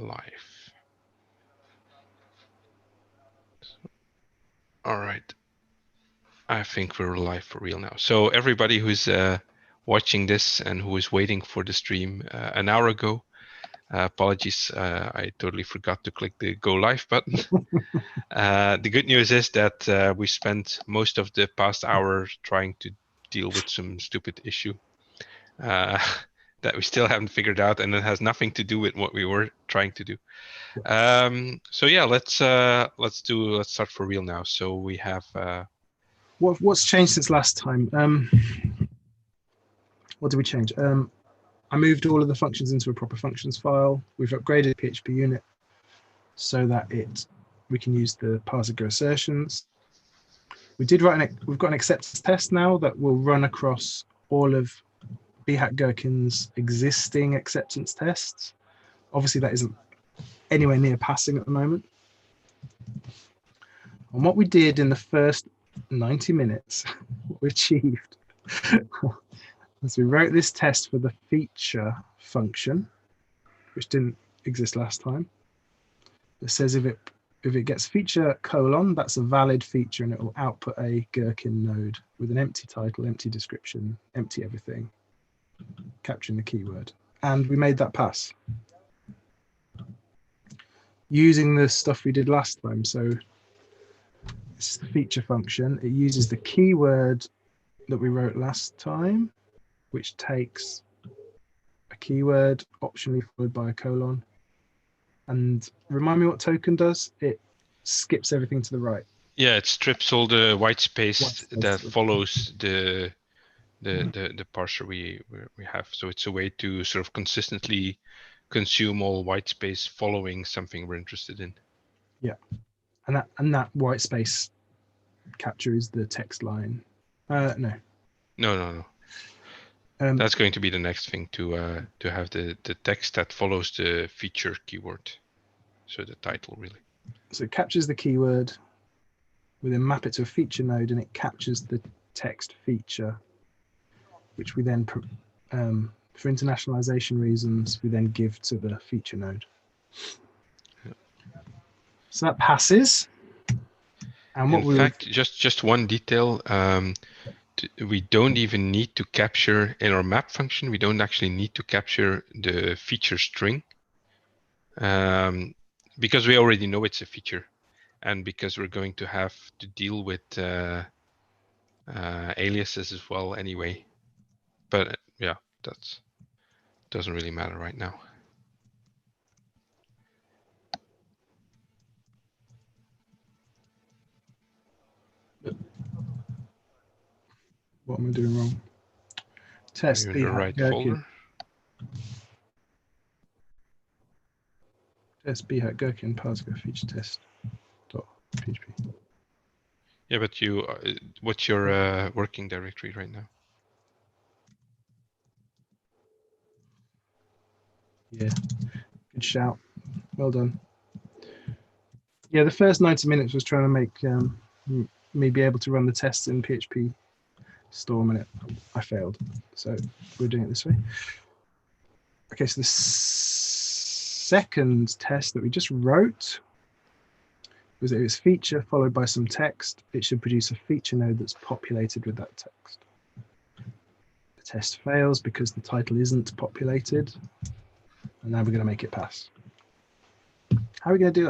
live. All right. I think we're live for real now. So everybody who's watching this and who is waiting for the stream an hour ago, apologies, I totally forgot to click the go live button. The good news is that we spent most of the past hour trying to deal with some stupid issue that we still haven't figured out, and it has nothing to do with what we were trying to do. So yeah, let's start for real now. So we have what's changed since last time? What did we change? I moved all of the functions into a proper functions file. We've upgraded PHP unit so that we can use the parser assertions. We've got an acceptance test now that will run across all of Behat Gherkin's existing acceptance tests. Obviously, that isn't anywhere near passing at the moment. And what we did in the first 90 minutes, what we achieved, was we wrote this test for the feature function, which didn't exist last time. It says if it gets feature : that's a valid feature, and it will output a Gherkin node with an empty title, empty description, empty everything, capturing the keyword. And we made that pass using the stuff we did last time. So this is the feature function. It uses the keyword that we wrote last time, which takes a keyword optionally followed by a colon. And remind me what token does. It skips everything to the right. Yeah, it strips all the white space that follows the parser we have. So it's a way to sort of consistently consume all white space following something we're interested in. Yeah, and that white space capture is the text line. No. That's going to be the next thing, to have the text that follows the feature keyword. So the title, really. So it captures the keyword, we then map it to a feature node, and it captures the text feature, which we then, for internationalization reasons, we then give to the feature node. Yeah. So that passes. And in fact, just one detail. We don't even need to capture in our map function. We don't actually need to capture the feature string, because we already know it's a feature, and because we're going to have to deal with aliases as well anyway. But yeah, that doesn't really matter right now. What am I doing wrong? Test You're in the right folder. Test Behat Gherkin Parsica feature test .php. Yeah, but you, what's your working directory right now? Yeah, good shout. Well done. Yeah, the first 90 minutes was trying to make me be able to run the tests in PHP Storm, and I failed. So we're doing it this way. Okay, so the second test that we just wrote was that it was feature followed by some text. It should produce a feature node that's populated with that text. The test fails because the title isn't populated. And now we're going to make it pass. How are we going to do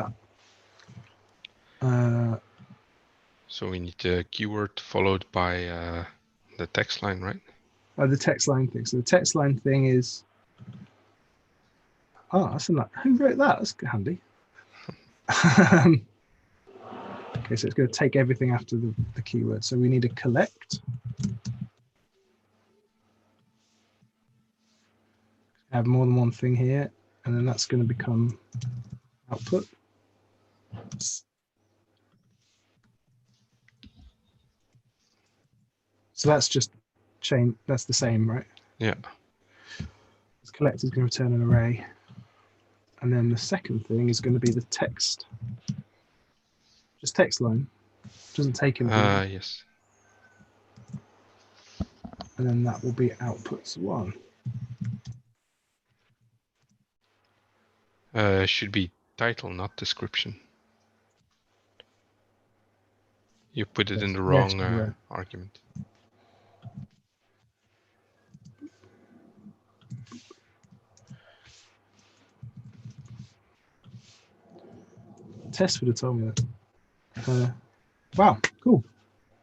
that? So we need the keyword followed by the text line, right? The text line thing. So the text line thing is, that's a, who wrote that? That's handy. Okay, so it's going to take everything after the keyword. So we need a collect. I have more than one thing here, and then that's going to become output. So that's just chain. That's the same, right? Yeah. This collect is going to return an array. And then the second thing is going to be the text. Just text line. Doesn't take anything. Yes. And then that will be outputs 1. Should be title, not description. You put it in the wrong right. argument. Test would have told me that. Wow, cool.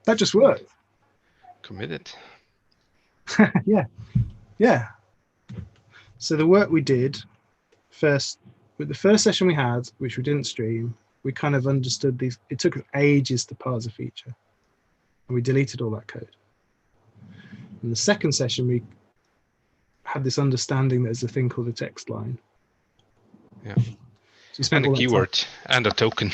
That just worked. Committed. Yeah, yeah. So the work we did first, with the first session we had, which we didn't stream, we kind of understood these. It took us ages to parse a feature, and we deleted all that code. In the second session, we had this understanding that there's a thing called a text line. Yeah. So you spent And a all that keyword time, and a token.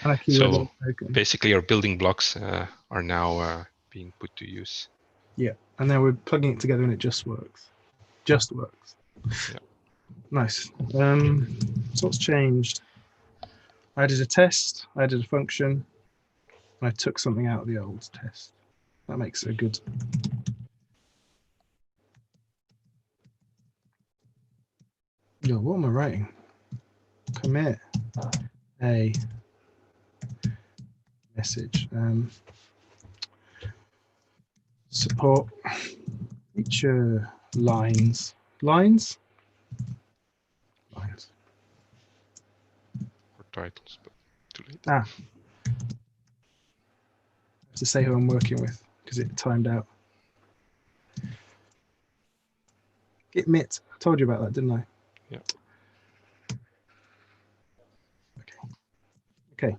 and a keyword. So basically, our building blocks are now being put to use. Yeah, and then we're plugging it together, and it just works. Just works. Yeah. Nice. So what's changed? I added a test. I added a function. And I took something out of the old test. That makes a good. Yo, what am I writing? Commit a message. Support feature lines. Lines? Lines. Or titles, but too late. I have to say who I'm working with because it timed out. Git I told you about that, didn't I? Yeah. Okay.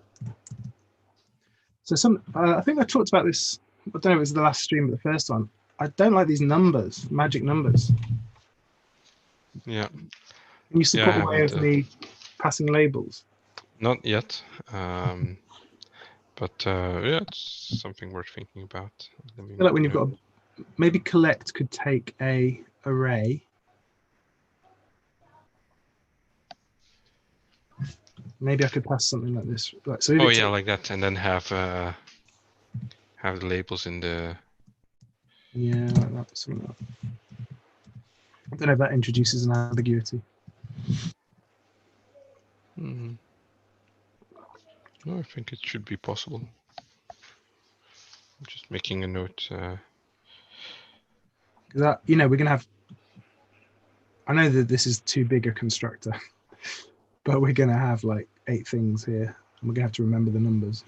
So I think I talked about this. I don't know if it was the last stream, but the first one. I don't like these numbers, magic numbers. Yeah. Can you support Yeah, a way of me passing labels? Not yet. But yeah, it's something worth thinking about. I feel like when you've got maybe collect could take a array. Maybe I could pass something like this. Like, so yeah, like that, and then have the labels in the. Yeah, like that. Something like that. I don't know if that introduces an ambiguity. No, I think it should be possible. I'm just making a note. That we're gonna have. I know that this is too big a constructor, but we're gonna have like 8 things here, and we're gonna have to remember the numbers.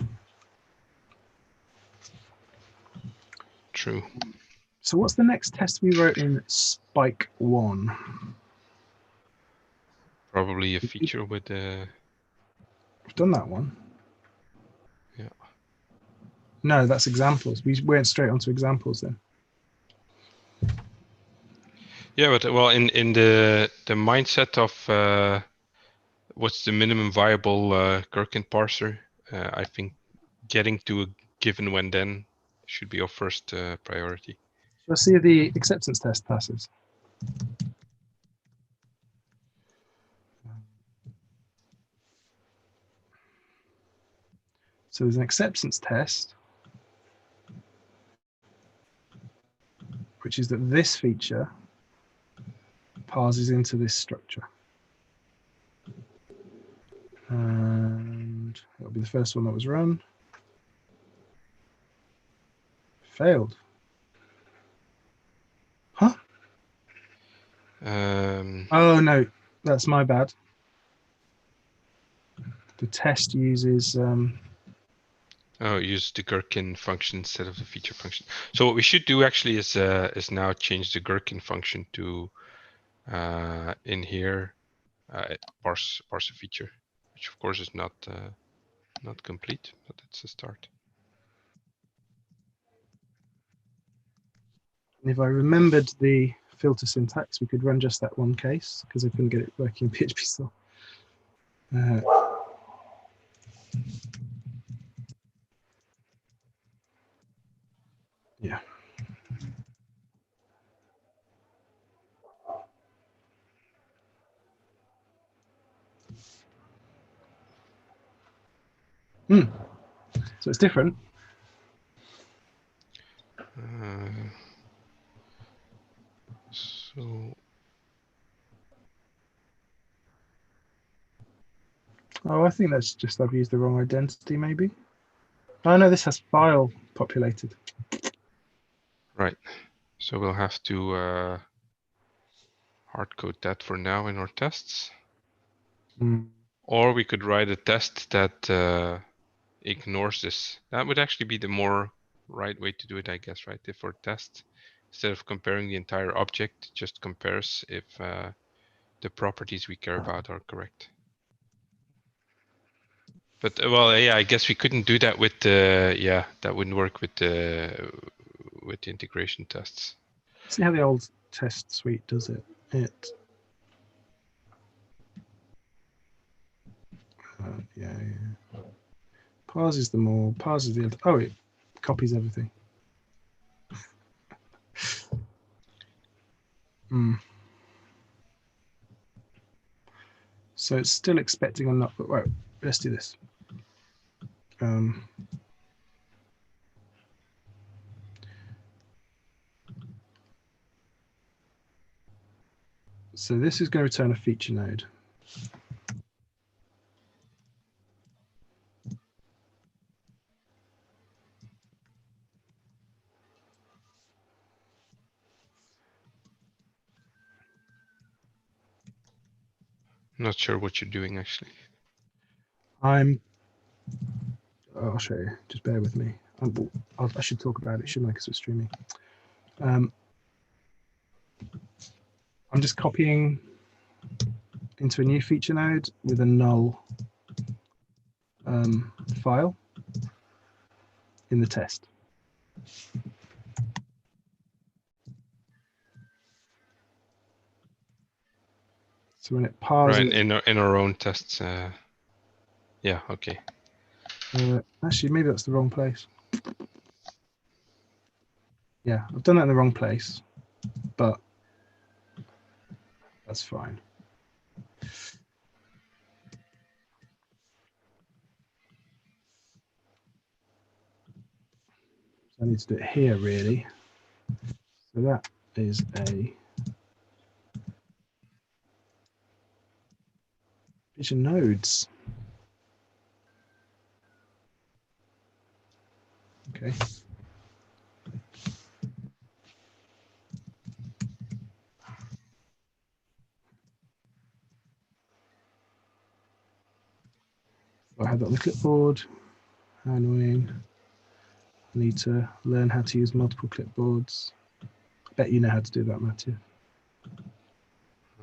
True. So what's the next test we wrote in Spike 1? Probably a feature with the. We've done that one. Yeah. No, that's examples. We went straight onto examples then. Yeah, but well, in the mindset of what's the minimum viable Gherkin parser, I think getting to a given when then should be our first priority. Let's see if the acceptance test passes. So there's an acceptance test, which is that this feature parses into this structure. And it'll be the first one that was run. Failed. Huh? Oh no, that's my bad. The test uses use the Gherkin function instead of the feature function. So what we should do actually is now change the Gherkin function to in here parse a feature, which of course is not complete, but it's a start. And if I remembered the filter syntax, we could run just that one case because I couldn't get it working in PHP still. Yeah. So it's different. So Oh, I think that's just I've used the wrong identity, maybe. Oh no, this has file populated. Right. So we'll have to hard code that for now in our tests. Or we could write a test that ignores this. That would actually be the more right way to do it, I guess, right? If for test, instead of comparing the entire object, just compares if the properties we care about are correct. But well, yeah, I guess we couldn't do that with the, yeah, that wouldn't work with the integration tests. See how the old test suite does it. Yeah. Parses them all. Parses the other. Oh, it copies everything. So it's still expecting a not. But wait, let's do this. So this is going to return a feature node. Not sure what you're doing actually. I'll show you. Just bear with me. I should talk about it, shouldn't I? Because we're streaming. I'm just copying into a new feature node with a null file in the test. So when it parses, right in our own tests, yeah, okay. Actually, maybe that's the wrong place. Yeah, I've done that in the wrong place, but that's fine. So I need to do it here, really. So that is a feature nodes. Okay. So I have that on the clipboard. How annoying. I need to learn how to use multiple clipboards. I bet you know how to do that, Matthew.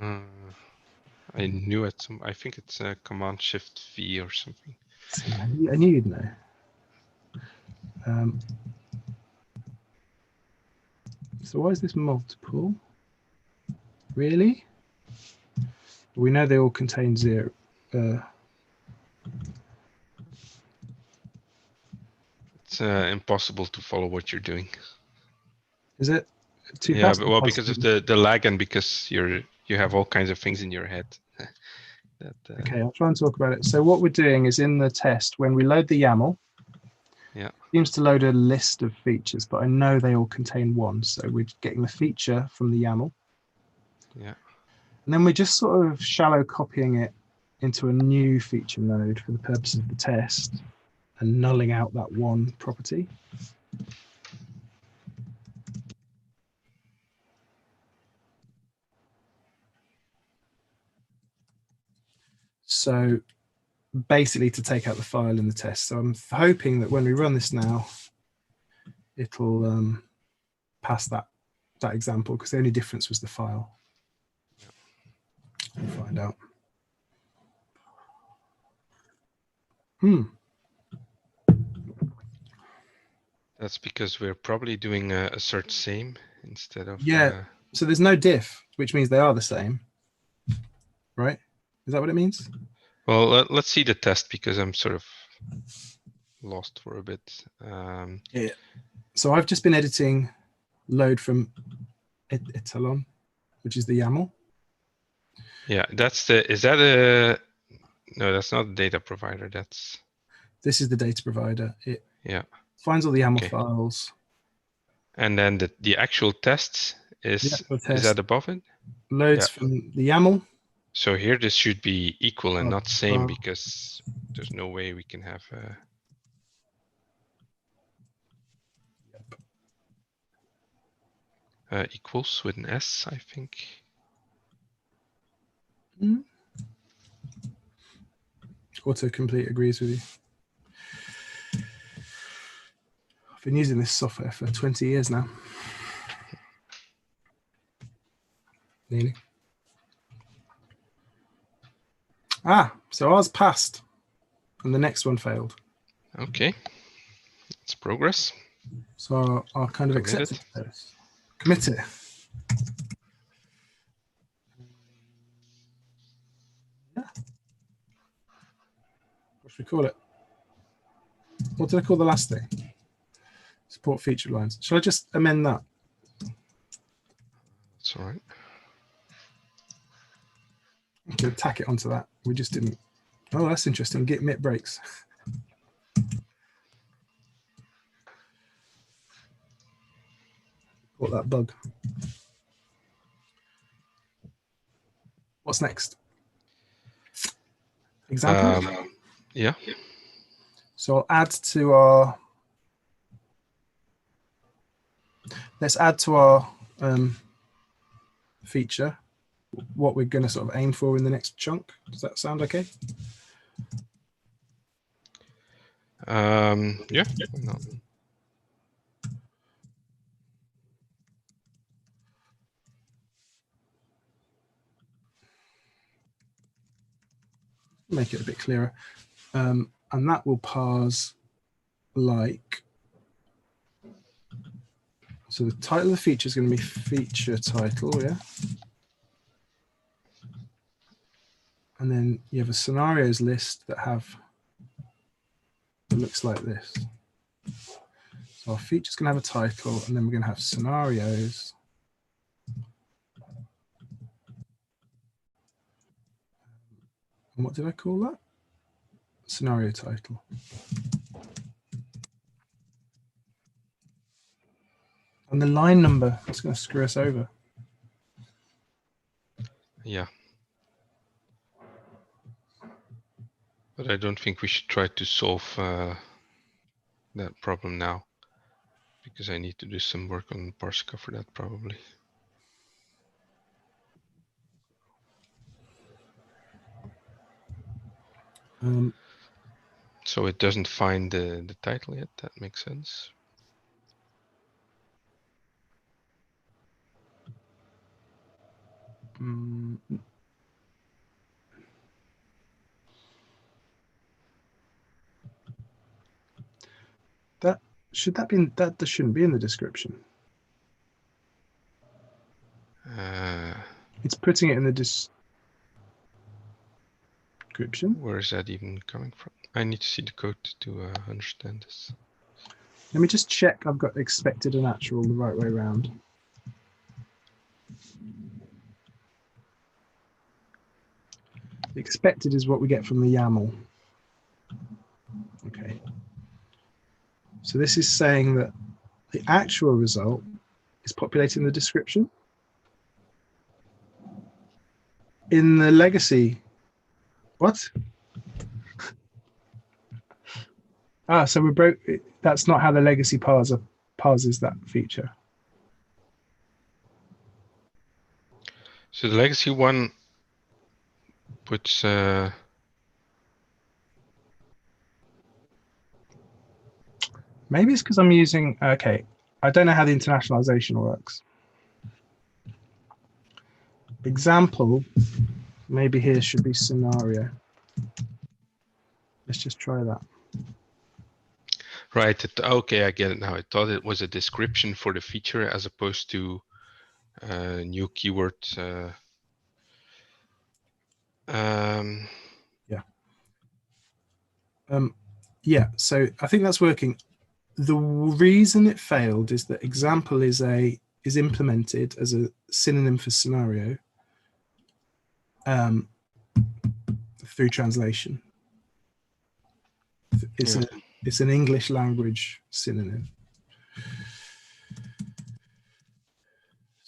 I knew it. I think it's a Command Shift V or something. See, I knew you'd know. So why is this multiple? Really? We know they all contain 0. It's impossible to follow what you're doing. Is it? Yeah, but, well, because of the lag and because you have all kinds of things in your head. Okay, I'll try and talk about it. So what we're doing is in the test, when we load the YAML, it seems to load a list of features, but I know they all contain 1. So we're getting the feature from the YAML. Yeah. And then we're just sort of shallow copying it into a new feature node for the purpose of the test and nulling out that 1 property. So basically to take out the file in the test. So I'm hoping that when we run this now, it'll pass that example, because the only difference was the file. We'll find out. That's because we're probably doing a search same instead of... Yeah, so there's no diff, which means they are the same, right? Is that what it means? Well, let's see the test, because I'm sort of lost for a bit. Yeah. So I've just been editing load from etalon, which is the YAML. Yeah, that's the... Is that a... No, that's not a data provider. This is the data provider. It finds all the YAML files. And then the actual test is that above it? Loads from the YAML. So here this should be equal and not same, Oh. because there's no way we can have equals with an S, I think. Autocomplete agrees with you. I've been using this software for 20 years now. Nearly. Ah, so ours passed and the next one failed. Okay, it's progress. So I'll kind of accept it. Commit it. Yeah. What should we call it? What did I call the last thing? Support feature lines. Shall I just amend that? That's all right. I can tack it onto that. We just didn't. Oh, that's interesting. Git mit breaks. Caught that bug. What's next? Example? Yeah. So I'll add to our. Let's add to our feature what we're going to sort of aim for in the next chunk. Does that sound okay? Yeah. No. Make it a bit clearer. And that will parse like. So the title of the feature is going to be feature title, yeah? And then you have a scenarios list that looks like this. So our feature's going to have a title, and then we're going to have scenarios. And what did I call that? Scenario title. And the line number, that's going to screw us over. Yeah. But I don't think we should try to solve that problem now, because I need to do some work on Parsica for that probably. So it doesn't find the title yet. That makes sense. That shouldn't be in the description. It's putting it in the description. Where is that even coming from? I need to see the code to understand this. Let me just check I've got expected and actual the right way around. The expected is what we get from the YAML. Okay. So this is saying that the actual result is populating the description. In the legacy, what? So we broke. That's not how the legacy parser parses that feature. So the legacy one puts maybe it's because I'm using. Okay, I don't know how the internationalization works. Example, maybe here should be scenario. Let's just try that. right. Okay, I get it now. I thought it was a description for the feature as opposed to new keyword. Yeah, so I think that's working. The reason it failed is that example is implemented as a synonym for scenario through translation. It's an English language synonym.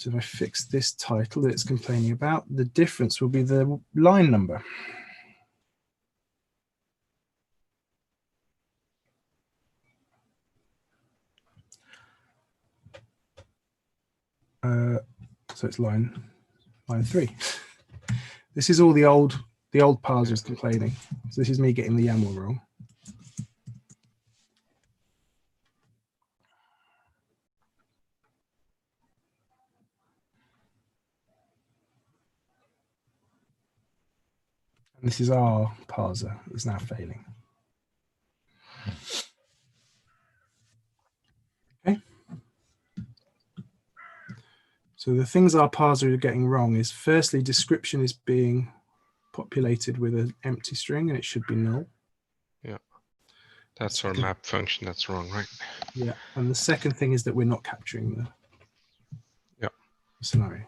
So if I fix this title that it's complaining about, the difference will be the line number. So it's line 3. This is all the old parsers complaining. So this is me getting the YAML wrong. And this is our parser is now failing. Okay. So the things our parser are getting wrong is, firstly, description is being populated with an empty string, and it should be null. Yeah, that's our map function. That's wrong, right? Yeah, and the second thing is that we're not capturing the scenario.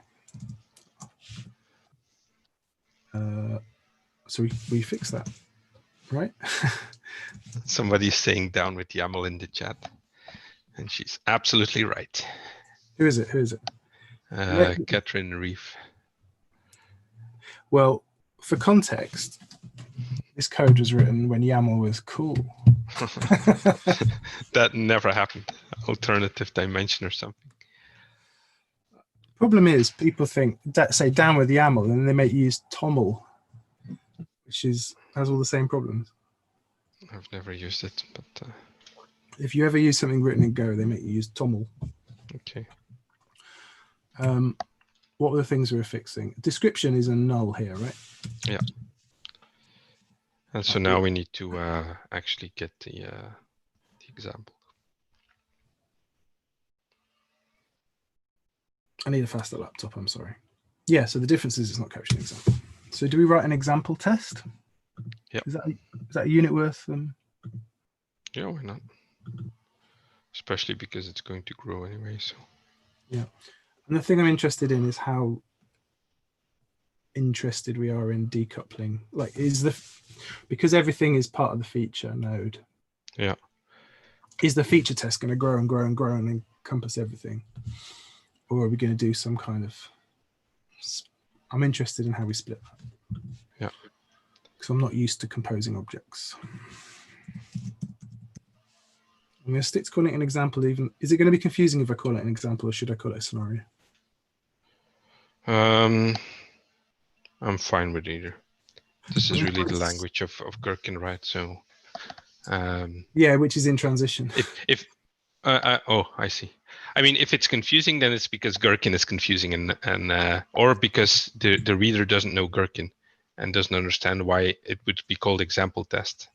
So we fix that, right? Somebody's saying down with YAML in the chat, and she's absolutely right. Who is it? Who is it? Katrina Reef. Well, for context, this code was written when YAML was cool. That never happened. Alternative dimension or something. Problem is, people think that say down with YAML, and they may use TOML, which has all the same problems. I've never used it, but if you ever use something written in Go, they make you use TOML. Okay. What were the things we were fixing? Description is a null here, right? Yeah. And so now we need to actually get the example. I need a faster laptop, I'm sorry. Yeah, so the difference is it's not capturing example. So do we write an example test? Yeah. Is that a unit worth? Yeah, why not? Especially because it's going to grow anyway. So. Yeah. And the thing I'm interested in is how interested we are in decoupling. Like, because everything is part of the feature node. Yeah. Is the feature test going to grow and grow and grow and encompass everything? Or are we going to do some kind of... I'm interested in how we split that. Yeah. Because I'm not used to composing objects. I'm going to stick to calling it an example even. Is it going to be confusing if I call it an example, or should I call it a scenario? I'm fine with either. This is really the language of Gherkin, right? So yeah, which is in transition. I see. I mean, if it's confusing, then it's because Gherkin is confusing, and or because the reader doesn't know Gherkin and doesn't understand why it would be called example test.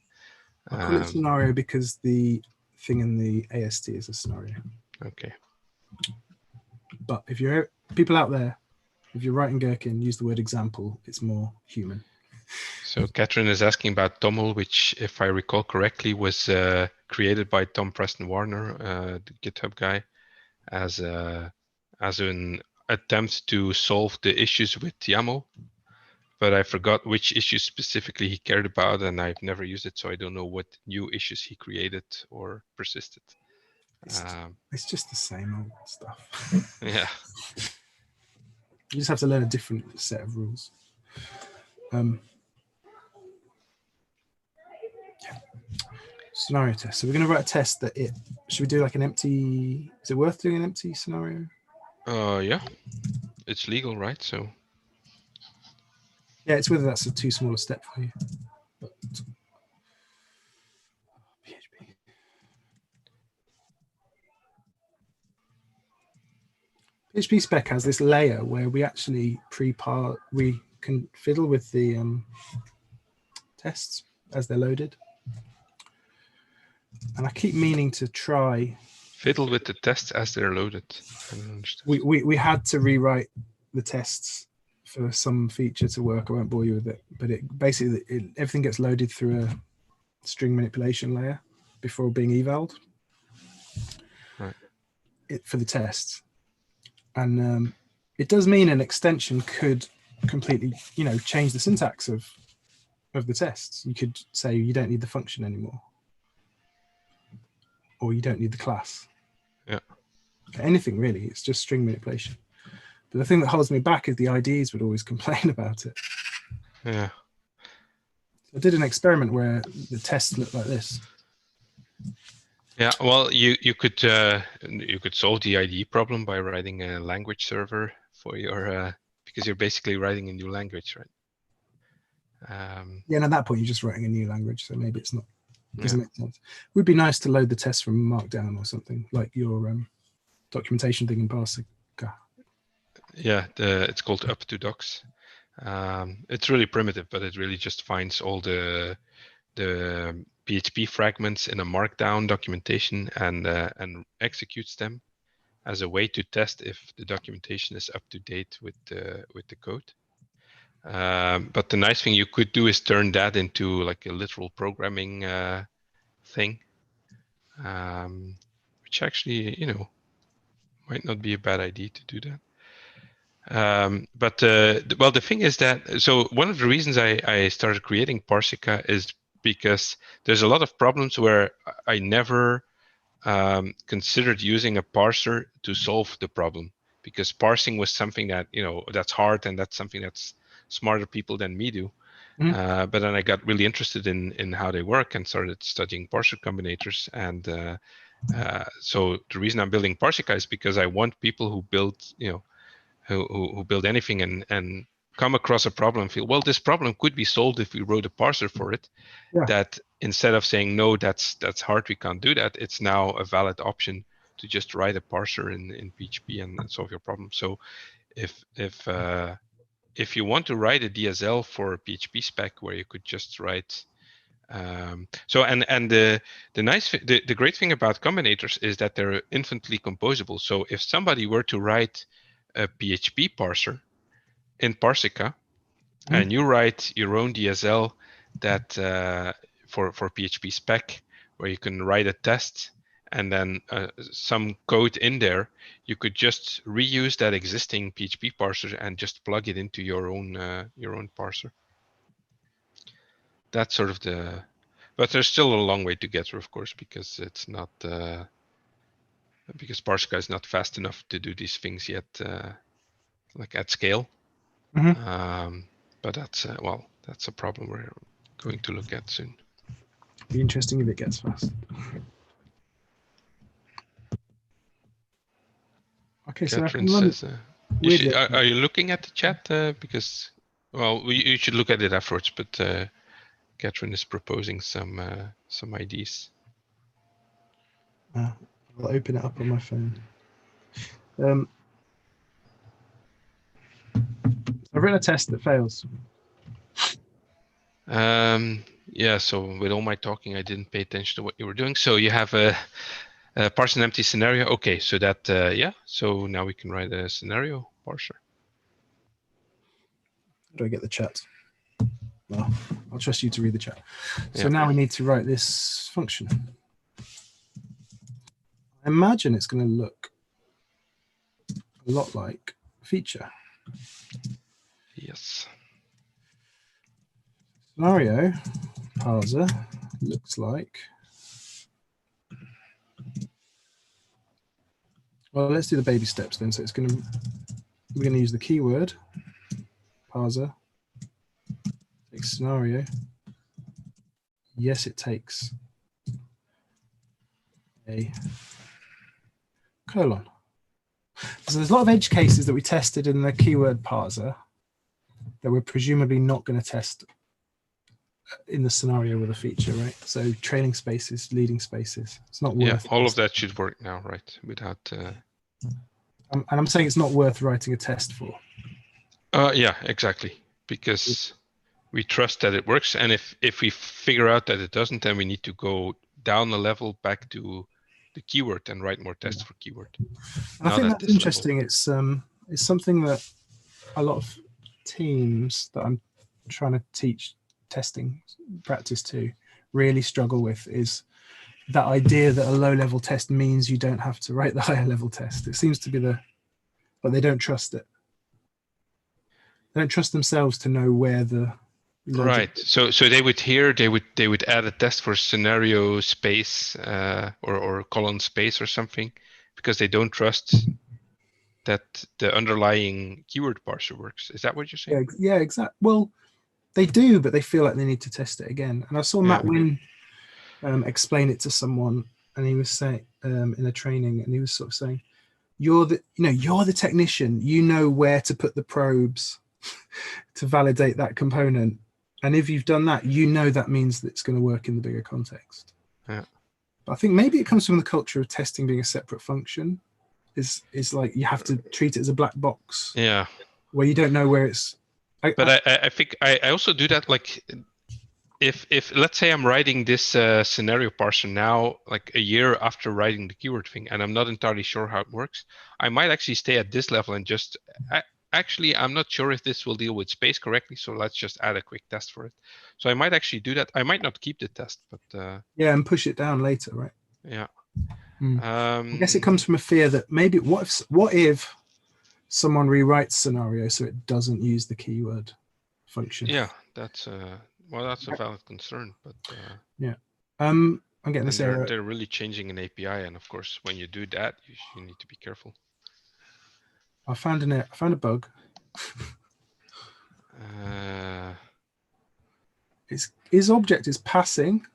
I call it scenario because the thing in the AST is a scenario. Okay. But if you're people out there, if you're writing Gherkin, use the word example. It's more human. So Catherine is asking about TOML, which, if I recall correctly, was created by Tom Preston Warner, the GitHub guy, as an attempt to solve the issues with YAML. But I forgot which issues specifically he cared about, and I've never used it, so I don't know what new issues he created or persisted. It's just the same old stuff. Yeah. You just have to learn a different set of rules. Scenario test. So we're going to write a test that should we do like an empty, is it worth doing an empty scenario? Yeah, it's legal, right? So. Yeah, it's whether that's a too small a step for you. But, PHP. PHP spec has this layer where we actually we can fiddle with the tests as they're loaded. And I keep meaning to try. Fiddle with the tests as they're loaded. I don't understand. We had to rewrite the tests for some feature to work. I won't bore you with it, but everything gets loaded through a string manipulation layer before being evaled. Right. For the tests. And it does mean an extension could completely, change the syntax of the tests. You could say you don't need the function anymore, or you don't need the class. Yeah. Anything really. It's just string manipulation. But the thing that holds me back is the IDs would always complain about it. Yeah. I did an experiment where the test looked like this. Yeah, well, you could solve the IDE problem by writing a language server for your because you're basically writing a new language, right? Yeah, and at that point you're just writing a new language, so maybe it's not doesn't Yeah. make sense. It would be nice to load the test from Markdown or something like your documentation thing in Parsica. Yeah, it's called up to docs. It's really primitive, but it really just finds all the PHP fragments in a Markdown documentation and executes them as a way to test if the documentation is up to date with the code. But the nice thing you could do is turn that into like a literal programming thing, which actually, might not be a bad idea to do that. But well, the thing is that, so one of the reasons I started creating Parsica is because there's a lot of problems where I never considered using a parser to solve the problem, because parsing was something that, that's hard, and that's something that's smarter people than me do. But then I got really interested in how they work and started studying parser combinators. And so the reason I'm building Parsica is because I want people who build, who build anything and come across a problem and feel, well, this problem could be solved if we wrote a parser for it. Yeah. That instead of saying, no, that's hard, we can't do that, it's now a valid option to just write a parser in PHP and solve your problem. So if you want to write a DSL for a PHP spec where you could just write so the great thing about combinators is that they're infinitely composable. So if somebody were to write a PHP parser in Parsica, and you write your own DSL that for PHP spec, where you can write a test and then some code in there, you could just reuse that existing PHP parser and just plug it into your own parser. That's sort of but there's still a long way to get through, of course, because it's not because Parsica is not fast enough to do these things yet, like at scale. But that's that's a problem we're going to look at soon. Be interesting if it gets fast. Okay, Catherine so says, are you looking at the chat? Because, well, you should look at it afterwards. But Catherine is proposing some ideas. I'll open it up on my phone. I've written a test that fails. Yeah, so with all my talking, I didn't pay attention to what you were doing. So you have a parse an empty scenario. Okay, so that, yeah, so now we can write a scenario parser. How do I get the chat? Well, I'll trust you to read the chat. So Yeah. now we need to write this function. I imagine it's going to look a lot like feature. Yes. Scenario parser looks like. Well, let's do the baby steps then. So we're going to use the keyword parser. Takes scenario. Yes, it takes a colon. So there's a lot of edge cases that we tested in the keyword parser that we're presumably not going to test in the scenario with a feature, right? So trailing spaces, leading spaces. It's not worth. Yeah, all of that should work now, right? Without. And I'm saying it's not worth writing a test for. Yeah, exactly. Because we trust that it works, and if we figure out that it doesn't, then we need to go down a level back to the keyword and write more tests for keyword. And I think that's interesting. Level. It's something that a lot of teams that I'm trying to teach testing practice to really struggle with is that idea that a low-level test means you don't have to write the higher level test. It seems to be but they don't trust it. They don't trust themselves to know where the right. So they would add a test for scenario space or colon space or something, because they don't trust that the underlying keyword parser works. Is that what you're saying? Yeah, exactly. Well, they do, but they feel like they need to test it again. And I saw Matt Wynn explain it to someone, and he was saying in a training, and he was sort of saying, you're the technician, you know where to put the probes to validate that component, and if you've done that, you know that means that it's going to work in the bigger context. Yeah. But I think maybe it comes from the culture of testing being a separate function. Is like you have to treat it as a black box. Yeah. Where you don't know where it's. But I think I also do that, like, if let's say I'm writing this scenario parser now, like a year after writing the keyword thing, and I'm not entirely sure how it works, I might actually stay at this level and just actually, I'm not sure if this will deal with space correctly, so let's just add a quick test for it. So I might actually do that. I might not keep the test, but yeah, and push it down later, right? Yeah. I guess it comes from a fear that maybe what if someone rewrites scenario so it doesn't use the keyword function? Yeah, that's well, that's a valid concern, but yeah. I'm getting this error. They're really changing an API, and of course, when you do that, you need to be careful. I found a bug. Is object is passing,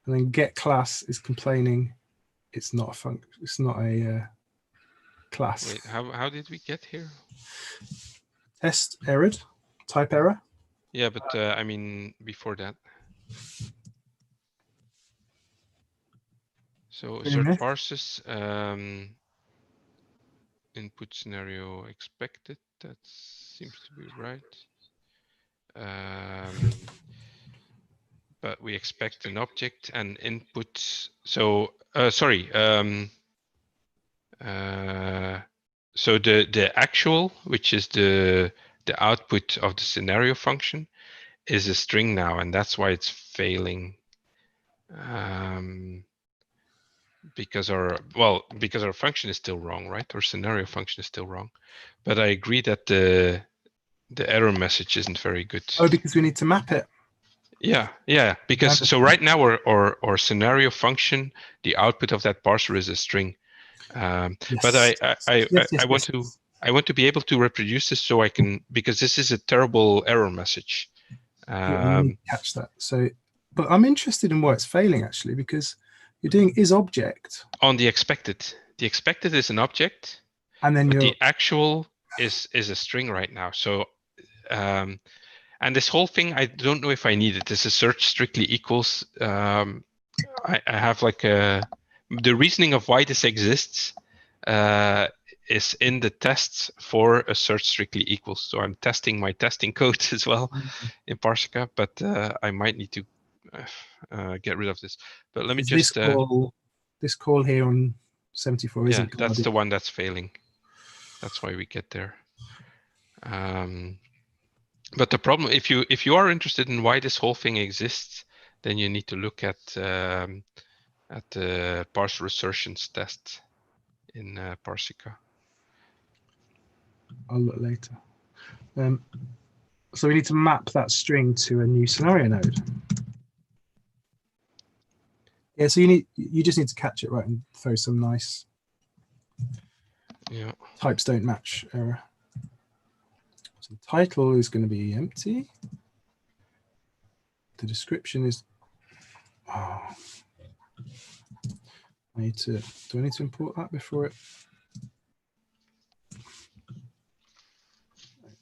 and then get class is complaining it's not a function. It's not a class. Wait, how did we get here? Test errored, type error. Yeah, but I mean before that. So search parses input scenario expected. That seems to be right. But we expect an object and input. So sorry. So the actual, which is the output of the scenario function, is a string now, and that's why it's failing. Because our function is still wrong, right? Our scenario function is still wrong. But I agree that the error message isn't very good. Oh, because we need to map it. Yeah. Because so right now our scenario function, the output of that parser is a string. Yes. But I want to be able to reproduce this so I can, because this is a terrible error message. Yeah, you need to catch that. So, but I'm interested in why it's failing actually, because you're doing is object on the expected. The expected is an object, and then the actual is a string right now. So, and this whole thing, I don't know if I need it. This is search strictly equals. I have like the reasoning of why this exists is in the tests for a search strictly equals. So I'm testing my testing code as well in Parsica, but I might need to get rid of this. But let me just this call here on 74 isn't guarded. That's the one that's failing. That's why we get there. But the problem, if you are interested in why this whole thing exists, then you need to look at the parser assertions test in Parsica. I'll look later. So we need to map that string to a new scenario node. Yeah, so you just need to catch it right and throw some nice types don't match error. So the title is going to be empty. The description is do I need to import that before it?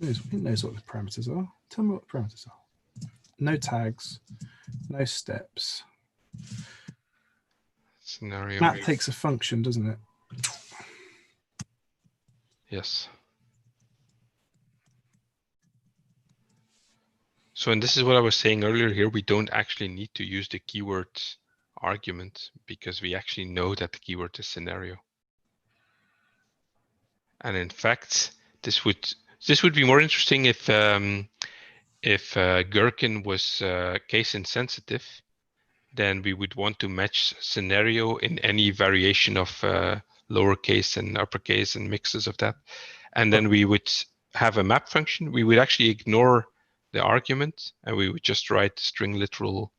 It knows what the parameters are. Tell me what the parameters are. No tags, no steps. Scenario. That takes a function, doesn't it? Yes. So, and this is what I was saying earlier here, we don't actually need to use the keyword argument because we actually know that the keyword is scenario. And in fact, this would be more interesting if Gherkin was case insensitive, then we would want to match scenario in any variation of lowercase and uppercase and mixes of that. And then we would have a map function. We would actually ignore the argument and we would just write string literal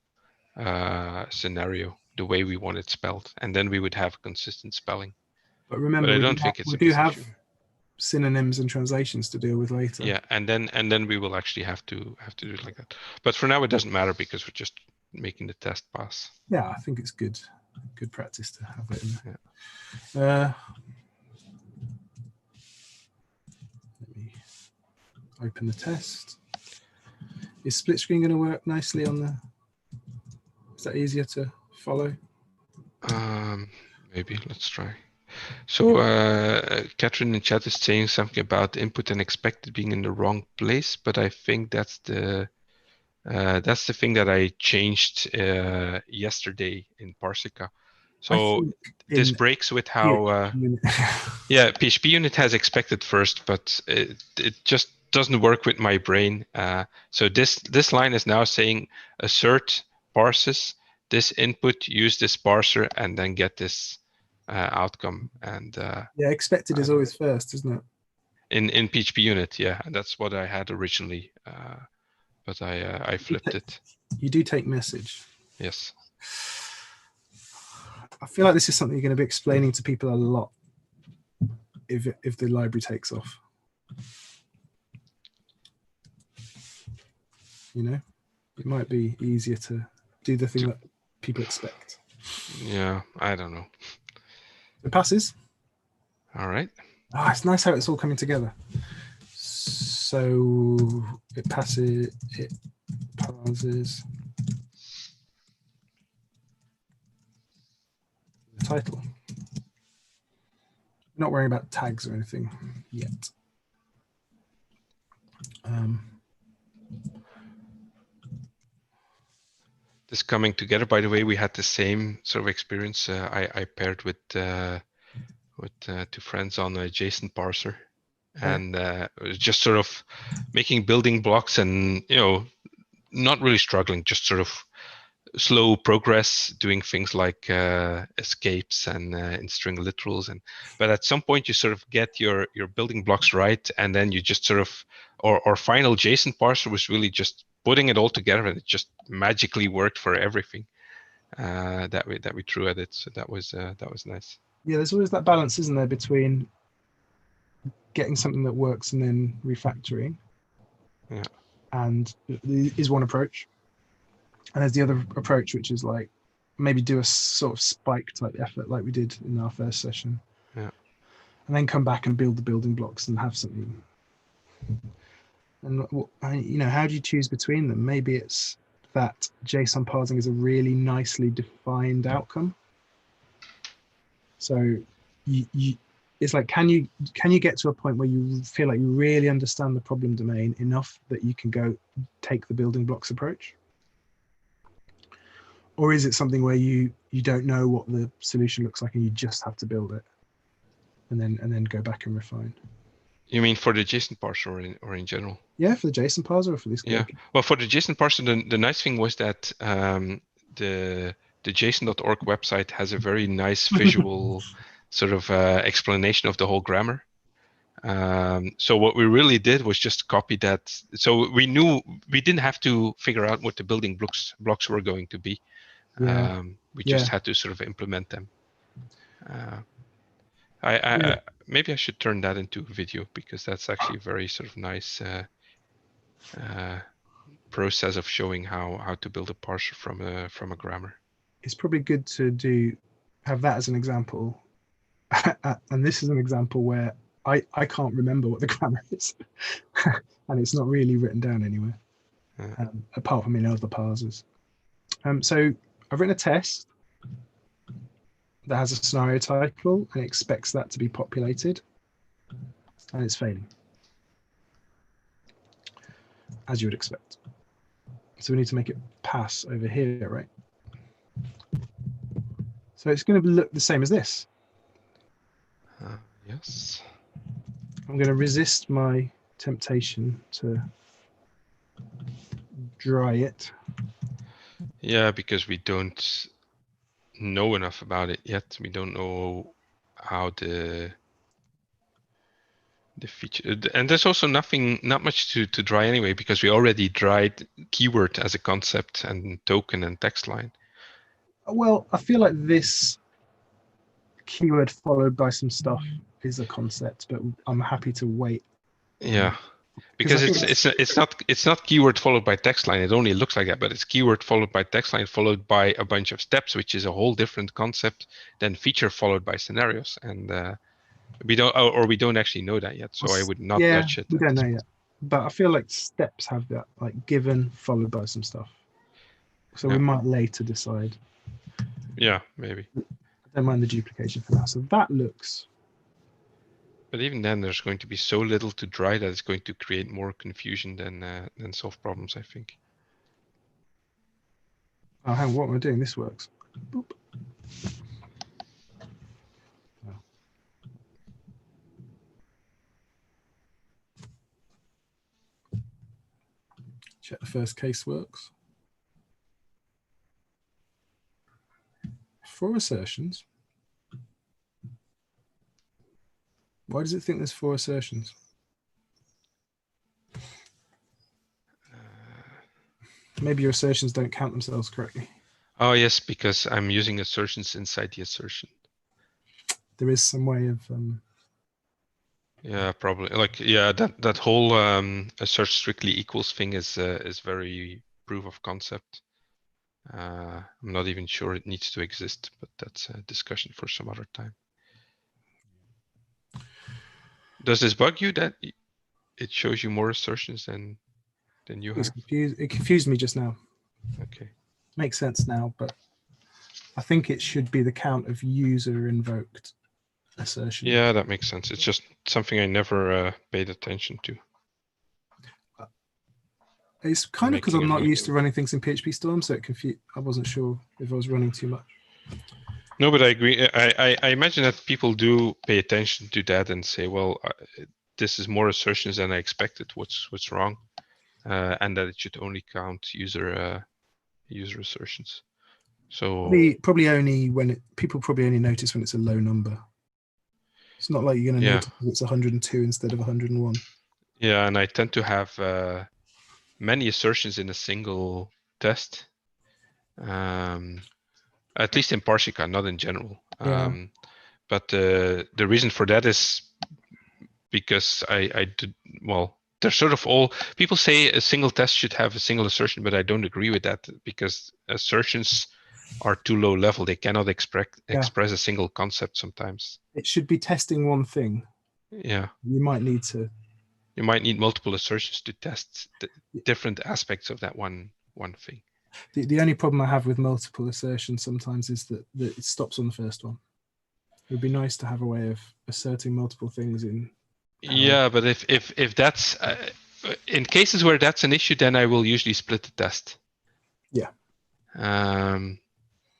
scenario the way we want it spelled. And then we would have consistent spelling. But remember, I don't think it's we a do bus have issue. synonyms and translations to deal with later. Yeah, and then we will actually have to do it like that. But for now, it doesn't matter because we're just making the test pass. Yeah, I think it's good practice to have it in there. Yeah. Let me open the test. Is split screen going to work nicely on the? Is that easier to follow? Maybe let's try. So Katrina in chat is saying something about input and expected being in the wrong place, but I think that's the thing that I changed yesterday in Parsica. So this breaks with how yeah, PHP unit has expected first, but it just doesn't work with my brain. So this line is now saying assert parses this input, use this parser, and then get this outcome. And yeah, expected is always first, isn't it? In PHP unit, yeah, and that's what I had originally, but I flipped it. You do take message. Yes. I feel like this is something you're going to be explaining to people a lot if the library takes off. You know, it might be easier to do the thing that people expect. Yeah, I don't know. It passes. All right. Oh, it's nice how it's all coming together. So it passes. It parses the title. Not worrying about tags or anything yet. This coming together, by the way, we had the same sort of experience. I paired with two friends on a JSON parser, and it was just sort of making building blocks, and not really struggling, just sort of slow progress, doing things like escapes and in string literals, but at some point you sort of get your building blocks right, and then you just sort of our final JSON parser was really just putting it all together, and it just magically worked for everything that we threw at it. So that was nice. Yeah, there's always that balance, isn't there, between getting something that works and then refactoring. Yeah. And is one approach. And there's the other approach, which is like maybe do a sort of spike type effort like we did in our first session. Yeah. And then come back and build the building blocks and have something. And how do you choose between them? Maybe it's that JSON parsing is a really nicely defined outcome. So it's like, can you get to a point where you feel like you really understand the problem domain enough that you can go take the building blocks approach? Or is it something where you don't know what the solution looks like and you just have to build it and then go back and refine? You mean for the JSON parser or in general? Yeah, for the JSON parser or for this Gherkin? Yeah. Well, for the JSON parser, the nice thing was that the JSON.org website has a very nice visual sort of explanation of the whole grammar. So what we really did was just copy that. So we knew we didn't have to figure out what the building blocks were going to be. Yeah. We just had to sort of implement them. Maybe I should turn that into a video, because that's actually a very sort of nice process of showing how to build a parser from a grammar. It's probably good to have that as an example. And this is an example where I can't remember what the grammar is. And it's not really written down anywhere, apart from in other parsers. So I've written a test that has a scenario title and expects that to be populated, and it's failing, as you would expect. So we need to make it pass over here, right? So it's going to look the same as this. Yes. I'm going to resist my temptation to dry it. Yeah, because we don't know enough about it yet. We don't know how the feature, and there's also not much to dry anyway, because we already dried keyword as a concept and token and text line. Well, I feel like this keyword followed by some stuff is a concept, but I'm happy to wait. Yeah, Because because I think it's not keyword followed by text line. It only looks like that, but it's keyword followed by text line followed by a bunch of steps, which is a whole different concept than feature followed by scenarios. And we don't actually know that yet. So I would not yeah, touch it. we don't know yet. But I feel like steps have that, like given followed by some stuff. So we might later decide. Yeah, maybe. I don't mind the duplication for now. So that looks. But even then, there's going to be so little to try that it's going to create more confusion than solve problems, I think. Oh, hang on, what am I doing? This works. Boop. Oh. Check the first case works. 4 assertions. Why does it think there's 4 assertions? Maybe your assertions don't count themselves correctly. Oh, yes, because I'm using assertions inside the assertion. There is some way of... Yeah, probably. Like, yeah, that whole assert strictly equals thing is very proof of concept. I'm not even sure it needs to exist, but that's a discussion for some other time. Does this bug you that it shows you more assertions than you have? It confused me just now. Okay. Makes sense now, but I think it should be the count of user invoked assertion. Yeah, that makes sense. It's just something I never paid attention to. It's kind of because I'm not used to running things in PHP Storm, so it confused. I wasn't sure if I was running too much. No, but I agree. I imagine that people do pay attention to that and say, well, this is more assertions than I expected. What's wrong? And that it should only count user assertions. So probably only when people probably only notice when it's a low number. It's not like you're going to notice it's 102 instead of 101. Yeah, and I tend to have many assertions in a single test. At least in Parsica, not in general. Yeah. But the reason for that is because I did, well, they're sort of all, people say a single test should have a single assertion, but I don't agree with that because assertions are too low level. They cannot express a single concept sometimes. It should be testing one thing. Yeah. You might need multiple assertions to test the different aspects of that one thing. The only problem I have with multiple assertions sometimes is that it stops on the first one. It would be nice to have a way of asserting multiple things in. Yeah, but if that's in cases where that's an issue, then I will usually split the test. Yeah.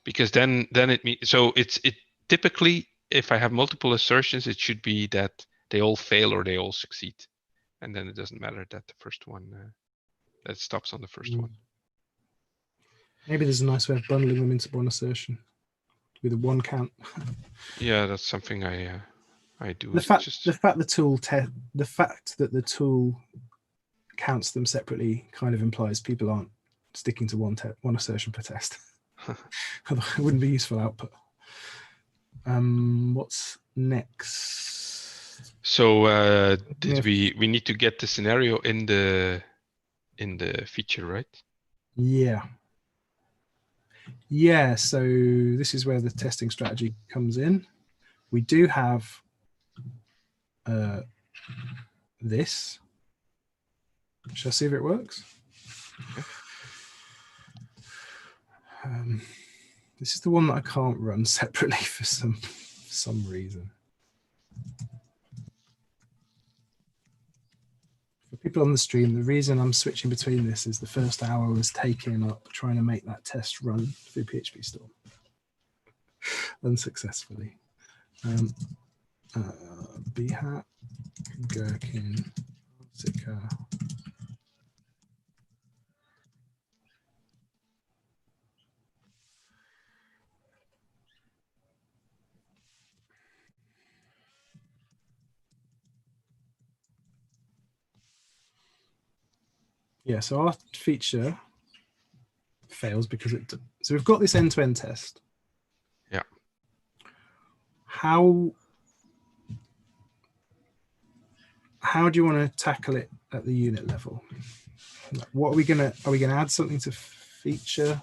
Because then it means, so it typically, if I have multiple assertions, it should be that they all fail or they all succeed, and then it doesn't matter that the first one that stops on the first one. Maybe there's a nice way of bundling them into one assertion with a one count. Yeah, that's something I do. The fact that the tool counts them separately kind of implies people aren't sticking to one assertion per test. It wouldn't be useful output. What's next? So we need to get the scenario in the feature, right? Yeah. Yeah, so this is where the testing strategy comes in. We do have this. Shall I see if it works? Okay. This is the one that I can't run separately for some reason. For people on the stream, the reason I'm switching between this is the first hour was taken up trying to make that test run through PHP Storm unsuccessfully. Behat, Gherkin, Parsica. Yeah, so our feature fails because so we've got this end-to-end test. Yeah. how do you want to tackle it at the unit level? What are we gonna add something to feature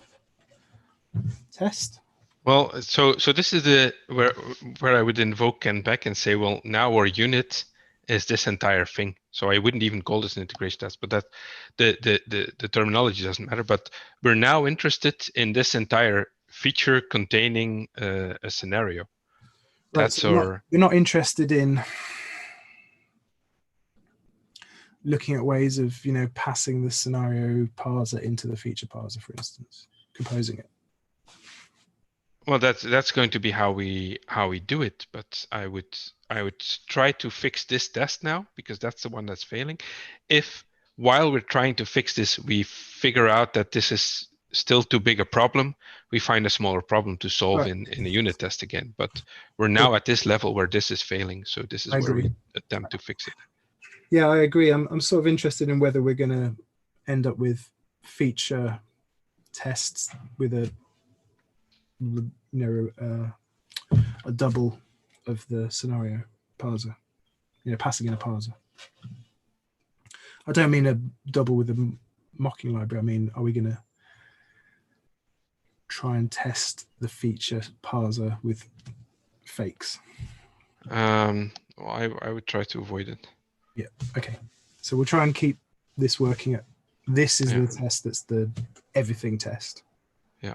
test? Well, so this is the where I would invoke Ken back and say, well, now our unit is this entire thing. So I wouldn't even call this an integration test, but that the terminology doesn't matter. But we're now interested in this entire feature containing a scenario. Right, That's so our. we're not interested in looking at ways of passing the scenario parser into the feature parser, for instance, composing it. Well, that's going to be how we do it. But I would try to fix this test now, because that's the one that's failing. If while we're trying to fix this, we figure out that this is still too big a problem, we find a smaller problem to solve in a unit test again. But we're now at this level where this is failing, so this is where we attempt to fix it. Yeah, I agree. I'm sort of interested in whether we're going to end up with feature tests with a double of the scenario parser, passing in a parser. I don't mean a double with a mocking library. I mean, are we going to try and test the feature parser with fakes? Well, I would try to avoid it. Yeah. Okay. So we'll try and keep this working at. This is the test that's the everything test. Yeah.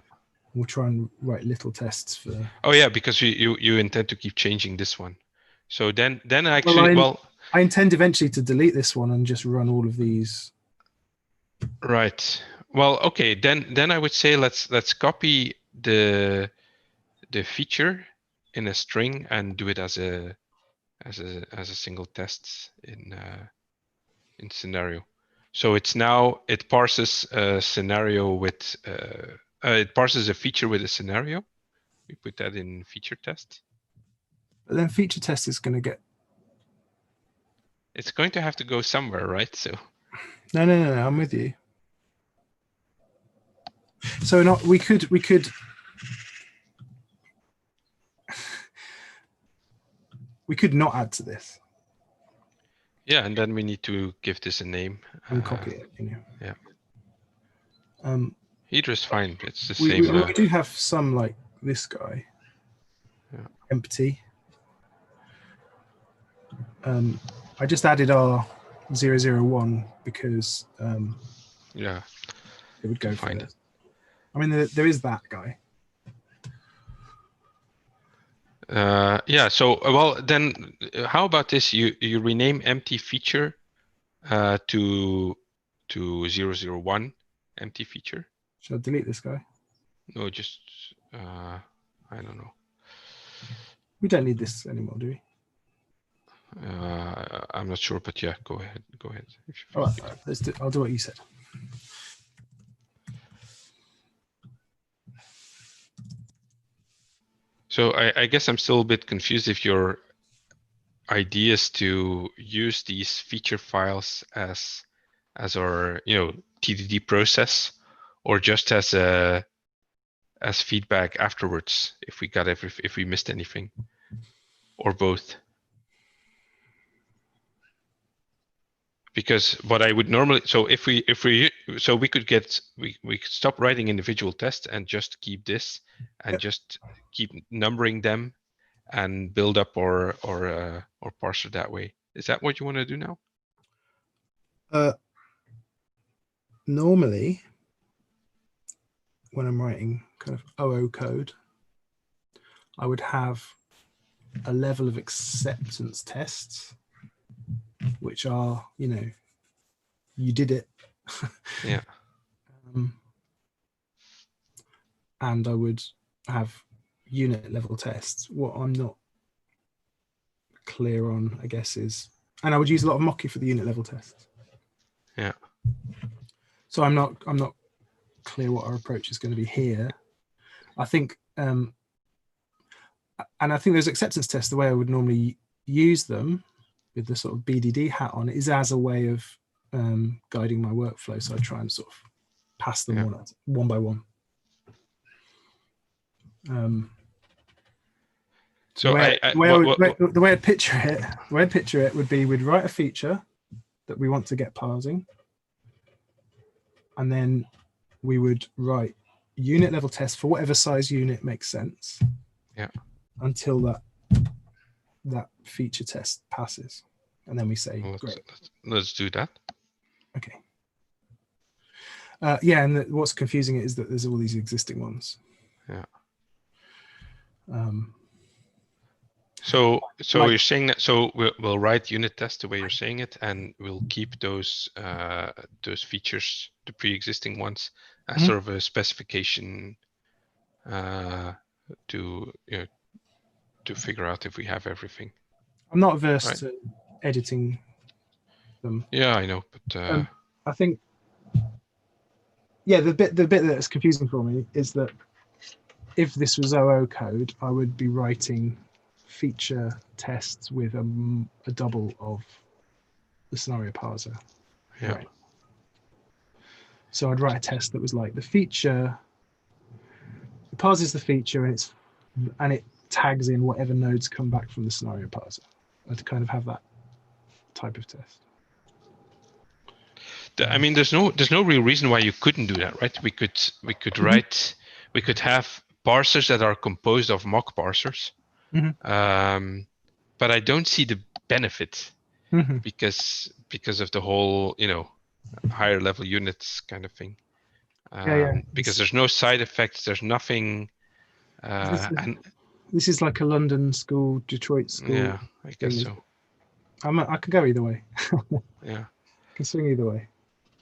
We'll try and write little tests for. Oh yeah, because you intend to keep changing this one. So then actually, I intend eventually to delete this one and just run all of these. Right. Well, okay. Then I would say let's copy the feature in a string and do it as a single test in scenario. So it's now it parses a scenario with it parses a feature with a scenario. We put that in feature test. But then feature test is going to get. It's going to have to go somewhere, right? So. No, I'm with you. So we could not add to this. Yeah, and then we need to give this a name and copy it. Yeah. Header's fine. It's the same. We do have some like this guy. Yeah. Empty. I just added our 001 because yeah, it would go find it. I mean, there is that guy. Yeah. So well, then how about this? You rename empty feature to 001 empty feature. Should I delete this guy? No, just I don't know. We don't need this anymore, do we? I'm not sure, but yeah, go ahead. All right, let's do. I'll do what you said. So I guess I'm still a bit confused if your idea is to use these feature files as our TDD process, or just as feedback afterwards if we missed anything, or both. Because what I would normally, so we could stop writing individual tests and just keep this and just keep numbering them and build up or parser that way. Is that what you want to do now? Normally, when I'm writing kind of OO code, I would have a level of acceptance tests, which are, you did it. Yeah. And I would have unit level tests. What I'm not clear on, I guess, is, and I would use a lot of Mocky for the unit level tests. Yeah. So I'm not clear what our approach is going to be here. I think, and I think those acceptance tests, the way I would normally use them with the sort of BDD hat on, is as a way of guiding my workflow. So I try and sort of pass them one by one. So the way I'd picture it would be we'd write a feature that we want to get parsing, and then we would write unit level tests for whatever size unit makes sense. Yeah. Until that feature test passes, and then we say, great. Let's do that. Okay. Yeah, and what's confusing it is that there's all these existing ones. Yeah. So you're saying that, so we'll write unit tests the way you're saying it, and we'll keep those features, the pre-existing ones, as sort of a specification to figure out if we have everything. I'm not averse to editing them. Yeah, I know, but I think, yeah, the bit that's confusing for me is that if this was OO code, I would be writing feature tests with a double of the scenario parser. Yeah. Right. So I'd write a test that was like the feature, it parses the feature, and it tags in whatever nodes come back from the scenario parser. I'd kind of have that type of test. I mean, there's no real reason why you couldn't do that, right? We could write, we could have parsers that are composed of mock parsers, but I don't see the benefit because of the whole higher level units kind of thing. Because there's no side effects, there's nothing. This is like a London school, Detroit school. Yeah, I guess so. I could go either way. Yeah, I can swing either way.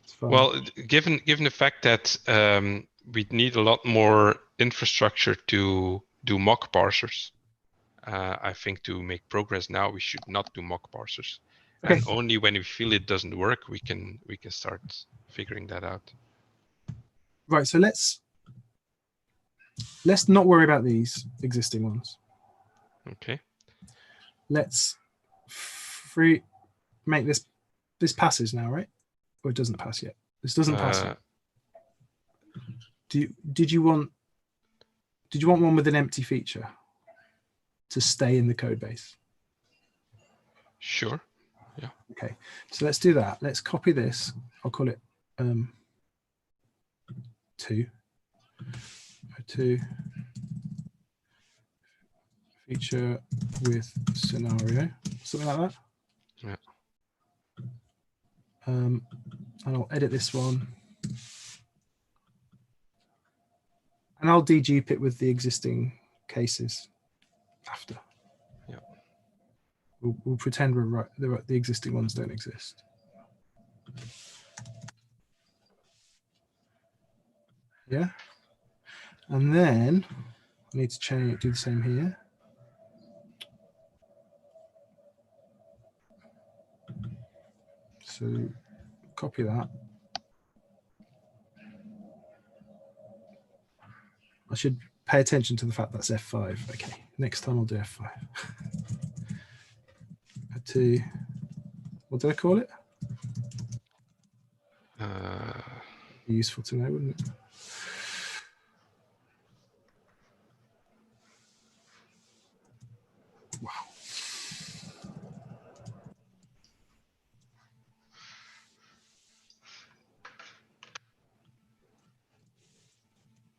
It's fine. Well, given the fact that we'd need a lot more infrastructure to do mock parsers, I think to make progress now we should not do mock parsers, and only when we feel it doesn't work we can start figuring that out. Right. So let's not worry about these existing ones. Okay. Let's make this passes now, right? Or it doesn't pass yet. This doesn't pass yet. Did you want one with an empty feature to stay in the code base? Sure. Yeah. Okay. So let's do that. Let's copy this. I'll call it 2 feature with scenario, something like that. Yeah. And I'll edit this one, and I'll dedupe it with the existing cases after. Yeah. We'll pretend we're right. The existing ones don't exist. Yeah. And then I need to do the same here. So copy that. I should pay attention to the fact that's F5. Okay, next time I'll do F5. What did I call it? Be useful to know, wouldn't it? Wow.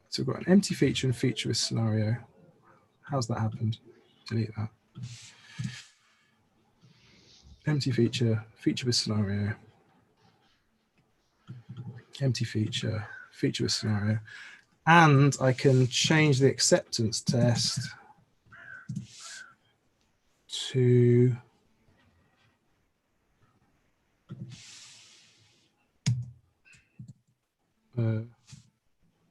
So we've got an empty feature and feature with scenario. How's that happened? Delete that. Empty feature, feature with scenario. Empty feature, feature with scenario. And I can change the acceptance test to do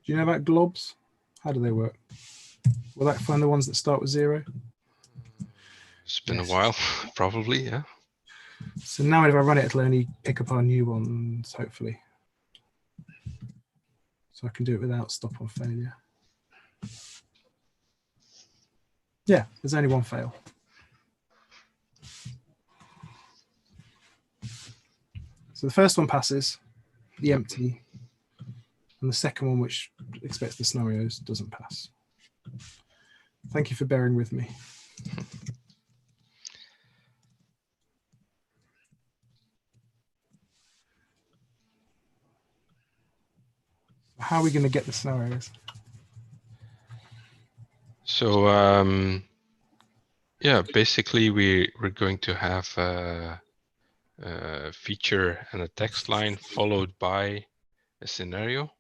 you know about globs? How do they work? Will that find the ones that start with 0? It's been a while, probably, yeah. So now if I run it, it'll only pick up our new ones, hopefully. So I can do it without stop on failure. Yeah, there's only one fail. So the first one passes, the empty, and the second one, which expects the scenarios, doesn't pass. Thank you for bearing with me. How are we going to get the scenarios? So yeah, basically we're going to have a feature and a text line followed by a scenario.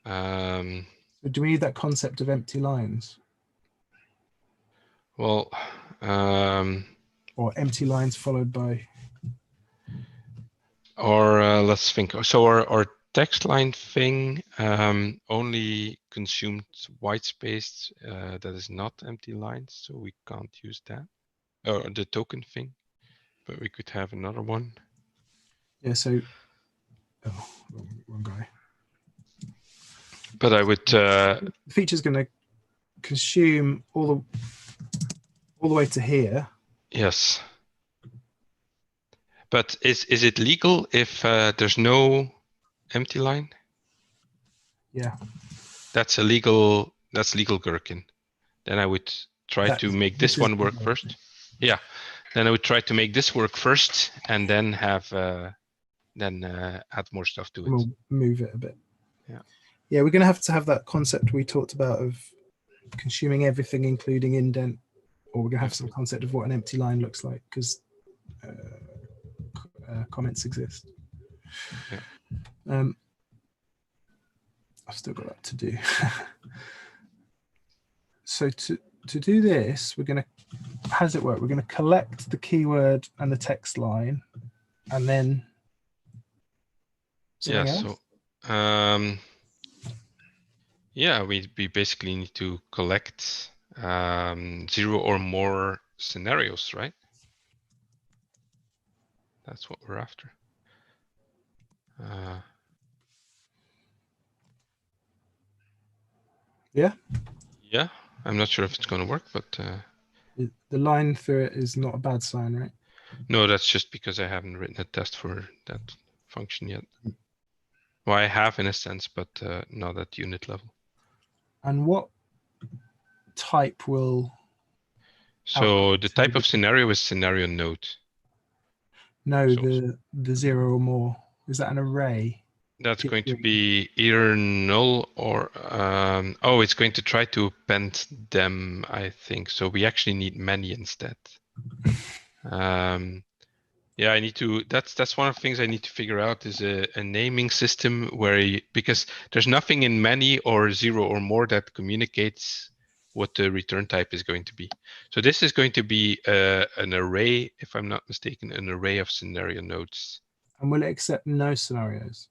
So do we need that concept of empty lines? Well, or empty lines followed by? Or let's think. So our text line thing only consumed white space that is not empty lines, so we can't use that. Or the token thing, but we could have another one. Yeah. So, wrong guy. But I would. The feature's going to consume all the way to here. Yes. But is it legal if there's no empty line? Yeah. That's legal Gherkin. Then I would try to make this one work first. Yeah. Then I would try to make this work first, and then have add more stuff to it. We'll move it a bit. Yeah. Yeah, we're going to have that concept we talked about of consuming everything, including indent, or we're going to have some concept of what an empty line looks like, because comments exist. Yeah. I've still got that to do. So to do this, we're going to, how does it work? We're going to collect the keyword and the text line, and then something else? So yeah, we basically need to collect 0 or more scenarios, right? That's what we're after. Yeah. Yeah, I'm not sure if it's going to work, but the line through it is not a bad sign, right? No, that's just because I haven't written a test for that function yet. Well, I have in a sense, but not at unit level. And what type will? So the type of scenario is scenario node. No, so the 0 or more. Is that an array? That's going to be either null or oh, it's going to try to append them, I think. So we actually need many instead. Yeah, I need to. That's one of the things I need to figure out is a naming system where because there's nothing in many or 0 or more that communicates what the return type is going to be. So this is going to be an array, if I'm not mistaken, an array of scenario nodes. And will it accept no scenarios?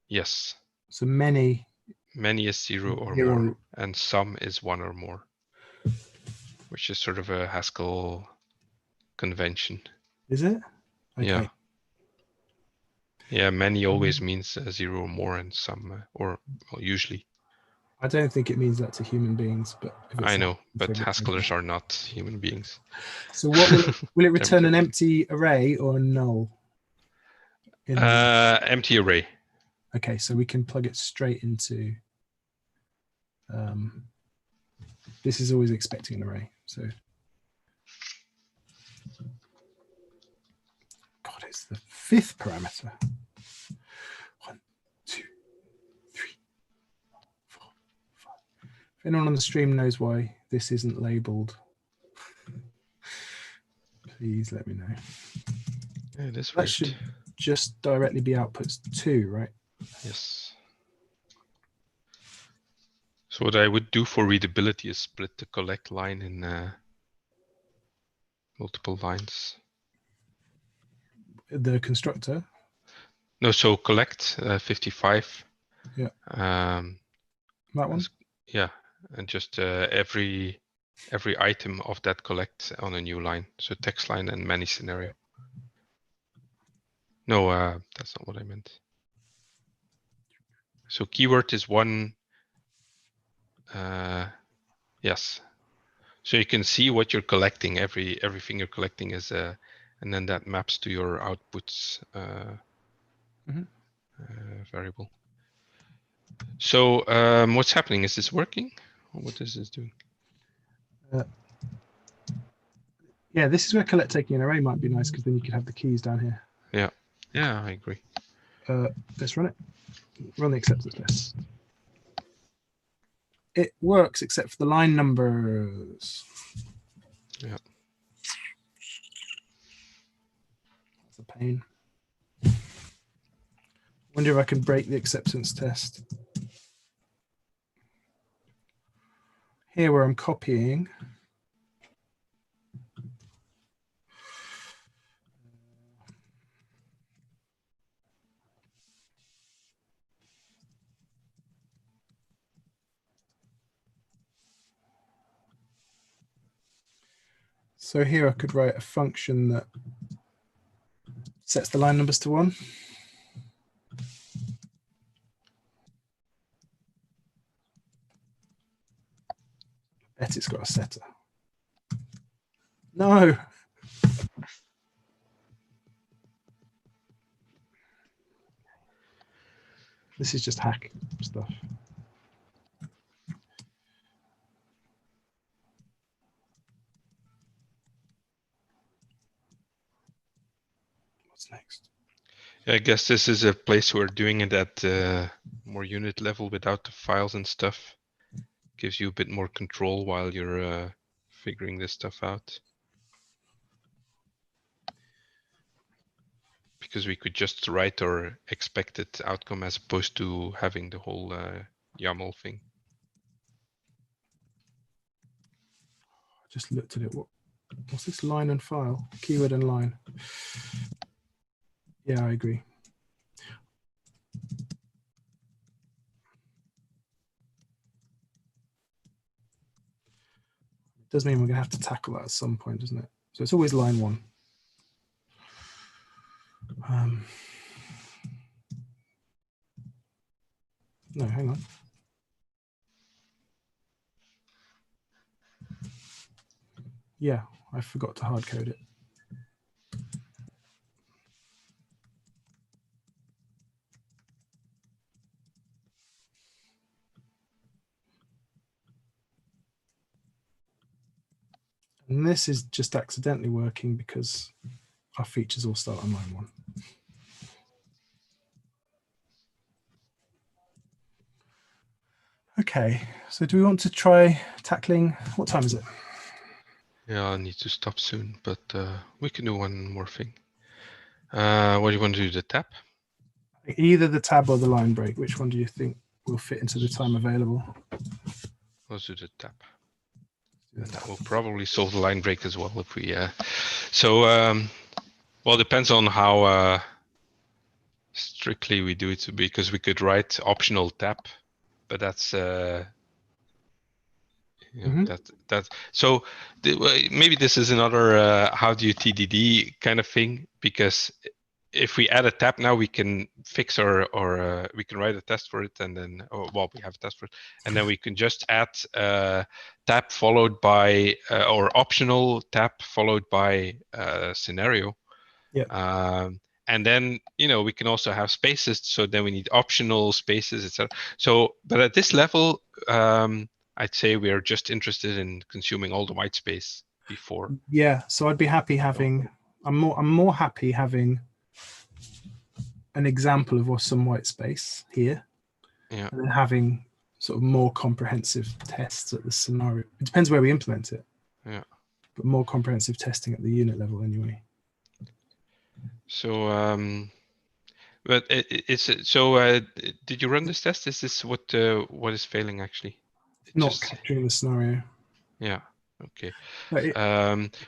Yes. So many. Many is 0 or more, and some is 1 or more, which is sort of a Haskell convention. Is it? Okay. Yeah. Yeah, many always means 0 or more, and some, or well, usually. I don't think it means that to human beings, but if it's I know, but Haskellers are not human beings. So what will it return an empty array or a null? Empty array. Okay, so we can plug it straight into. This is always expecting an array. So, God, it's the 5th parameter. 1, 2, 3, 4, 5. If anyone on the stream knows why this isn't labeled, please let me know. Yeah, this that should just directly be outputs 2, right? Yes. So what I would do for readability is split the collect line in multiple lines. The constructor? No, so collect 55. Yeah. That one? Yeah, and just every item of that collect on a new line. So text line and many scenario. No, that's not what I meant. So keyword is 1. Yes. So you can see what you're collecting. Everything you're collecting is and then that maps to your outputs variable. So what's happening? Is this working? Or what is this doing? Yeah, this is where collect taking an array might be nice, because then you could have the keys down here. Yeah, I agree. Let's run it. Run the acceptance test. It works except for the line numbers. Yeah. That's a pain. Wonder if I can break the acceptance test. Here where I'm copying. So here I could write a function that sets the line numbers to 1. I bet it's got a setter. No. This is just hack stuff. What's next? I guess this is a place where doing it at more unit level without the files and stuff gives you a bit more control while you're figuring this stuff out. Because we could just write our expected outcome as opposed to having the whole YAML thing. I just looked at it. What's this line and file? Keyword and line. Yeah, I agree. It does mean we're going to have to tackle that at some point, doesn't it? So it's always line 1. No, hang on. Yeah, I forgot to hard code it. And this is just accidentally working because our features all start on line 1. Okay, so do we want to try tackling, what time is it? Yeah, I'll need to stop soon, but we can do one more thing. What do you want to do, the tab? Either the tab or the line break. Which one do you think will fit into the time available? Let's do the tab. We'll probably solve the line break as well if we. Well, it depends on how strictly we do it, because we could write optional tab, but that's so maybe this is another how do you TDD kind of thing, because if we add a tab now, we can fix or we can write a test for it, and then we have a test for it, and then we can just add tab followed by or optional tab followed by scenario. Yeah. And then we can also have spaces, so then we need optional spaces, etc. So, but at this level, I'd say we are just interested in consuming all the white space before. Yeah, so I'd be happy having. I'm more happy having an example of some white space here, yeah, and then having sort of more comprehensive tests at the scenario. It depends where we implement it. Yeah. But more comprehensive testing at the unit level anyway. So, but it's so. Did you run this test? Is this what is failing actually? Not capturing the scenario. Yeah. Okay.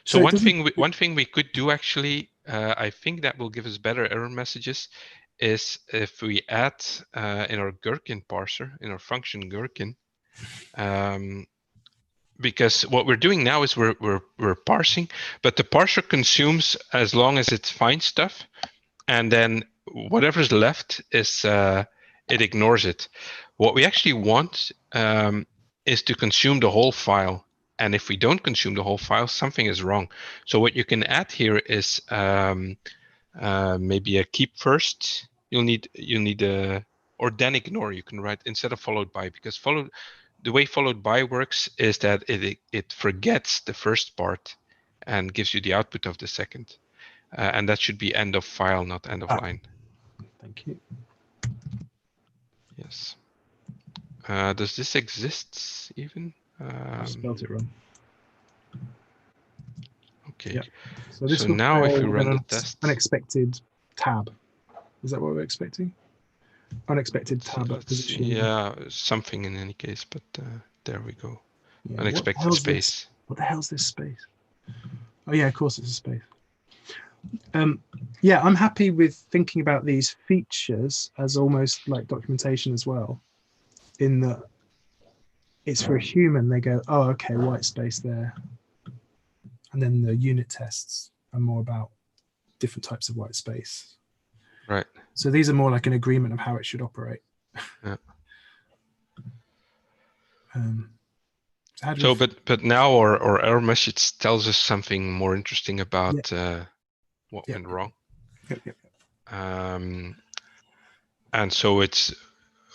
So one thing we could do actually, I think that will give us better error messages, is if we add in our Gherkin parser, in our function Gherkin, because what we're doing now is we're parsing, but the parser consumes as long as it finds stuff, and then whatever's left is it ignores it. What we actually want is to consume the whole file. And if we don't consume the whole file, something is wrong. So what you can add here is maybe a keep first. You'll need a or then ignore. You can write instead of followed by, because the way followed by works is that it forgets the first part, and gives you the output of the second. And that should be end of file, not end of line. Thank you. Yes. Does this exist even? I spelled it wrong. Okay. Yeah. So this will now if we fail run with the an test, unexpected tab. Is that what we're expecting? Unexpected tab at position. Yeah, something in any case, but there we go. Yeah, Unexpected space. What the hell's this space? Oh yeah, of course it's a space. Yeah, I'm happy with thinking about these features as almost like documentation as well, in that it's for a human. They go, oh, okay, white space there. And then the unit tests are more about different types of white space. Right. So these are more like an agreement of how it should operate. Yeah. So but now our error message tells us something more interesting about what went wrong. And so it's,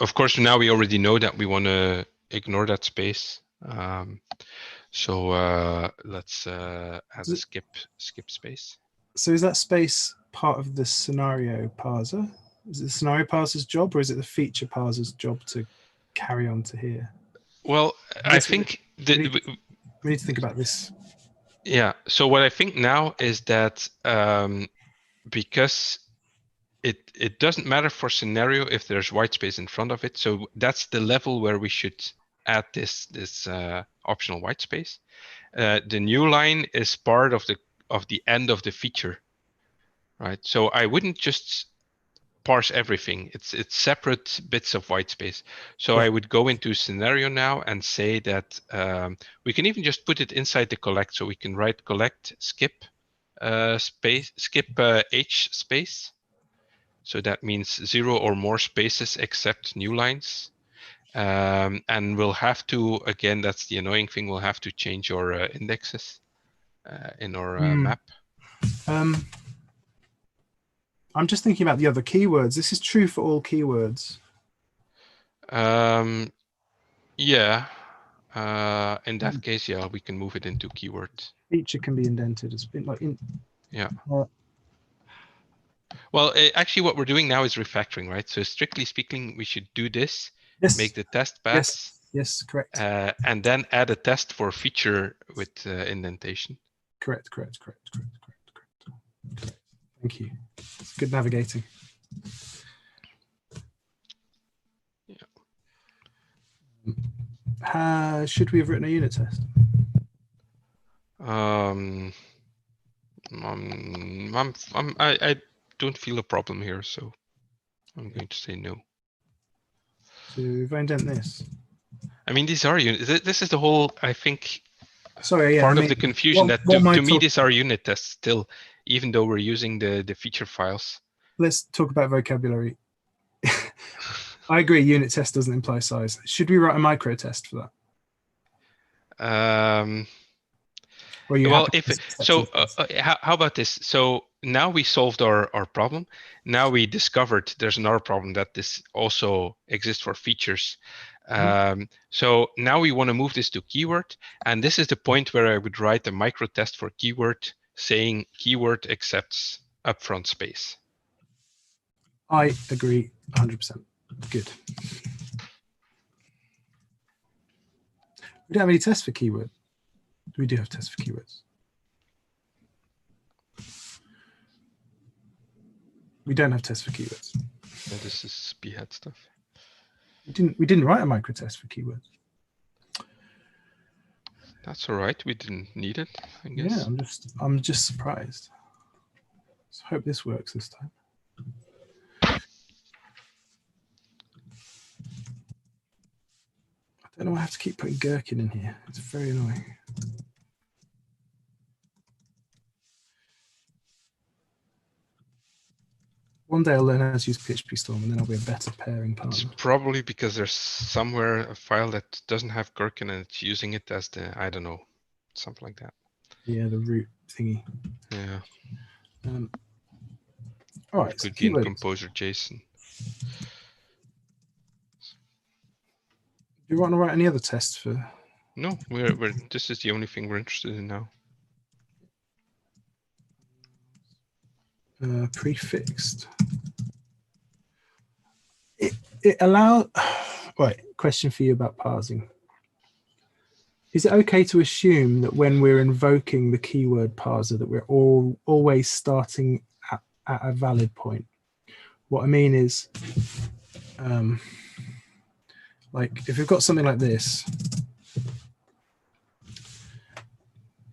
of course, now we already know that we want to ignore that space. So let's add a skip space. So is that space part of the scenario parser? Is it the scenario parser's job, or is it the feature parser's job to carry on to here? Well, I think we need to think about this. Yeah. So what I think now is that because it doesn't matter for scenario if there's white space in front of it. So that's the level where we should add this optional white space. The new line is part of the end of the feature, right? So I wouldn't just parse everything. It's separate bits of white space. So I would go into scenario now and say that we can even just put it inside the collect. So we can write collect skip space, skip h space. So that means 0 or more spaces except new lines. And we'll have to, again, that's the annoying thing, we'll have to change our indexes in our map. I'm just thinking about the other keywords. This is true for all keywords. Yeah. In that case, yeah, we can move it into keywords. Feature can be indented as like in. Yeah. Well, actually, what we're doing now is refactoring, right? So strictly speaking, we should do this, make the test paths. Yes, correct. And then add a test for feature with indentation. Correct. Thank you. Good navigating. Yeah. Should we have written a unit test? I don't feel a problem here, so I'm going to say no. So if I indent this. I mean, these are unit. This is the whole, I think, sorry, yeah, part of the confusion that to me these are unit tests still, even though we're using the feature files. Let's talk about vocabulary. I agree, unit test doesn't imply size. Should we write a micro test for that? Well, how about this? So now we solved our problem. Now we discovered there's another problem that this also exists for features. So now we want to move this to keyword. And this is the point where I would write a micro test for keyword saying keyword accepts upfront space. I agree 100%. Good. We don't have any tests for keyword. We do have tests for keywords. We don't have tests for keywords. Well, this is Behat stuff. We didn't write a micro test for keywords. That's all right. We didn't need it, I guess. Yeah, I'm just surprised. So I hope this works this time. I don't know. I have to keep putting Gherkin in here. It's very annoying. One day I'll learn how to use PHP Storm, and then I'll be a better pairing partner. It's probably because there's somewhere a file that doesn't have Gherkin and it's using it as the, I don't know, something like that. Yeah, the root thingy. Yeah. All right. It could be in Composer JSON. Do you want to write any other tests for? No, this is the only thing we're interested in now. prefixed. It allows. Right. Question for you about parsing. Is it okay to assume that when we're invoking the keyword parser that we're always starting at a valid point? What I mean is, like if we've got something like this.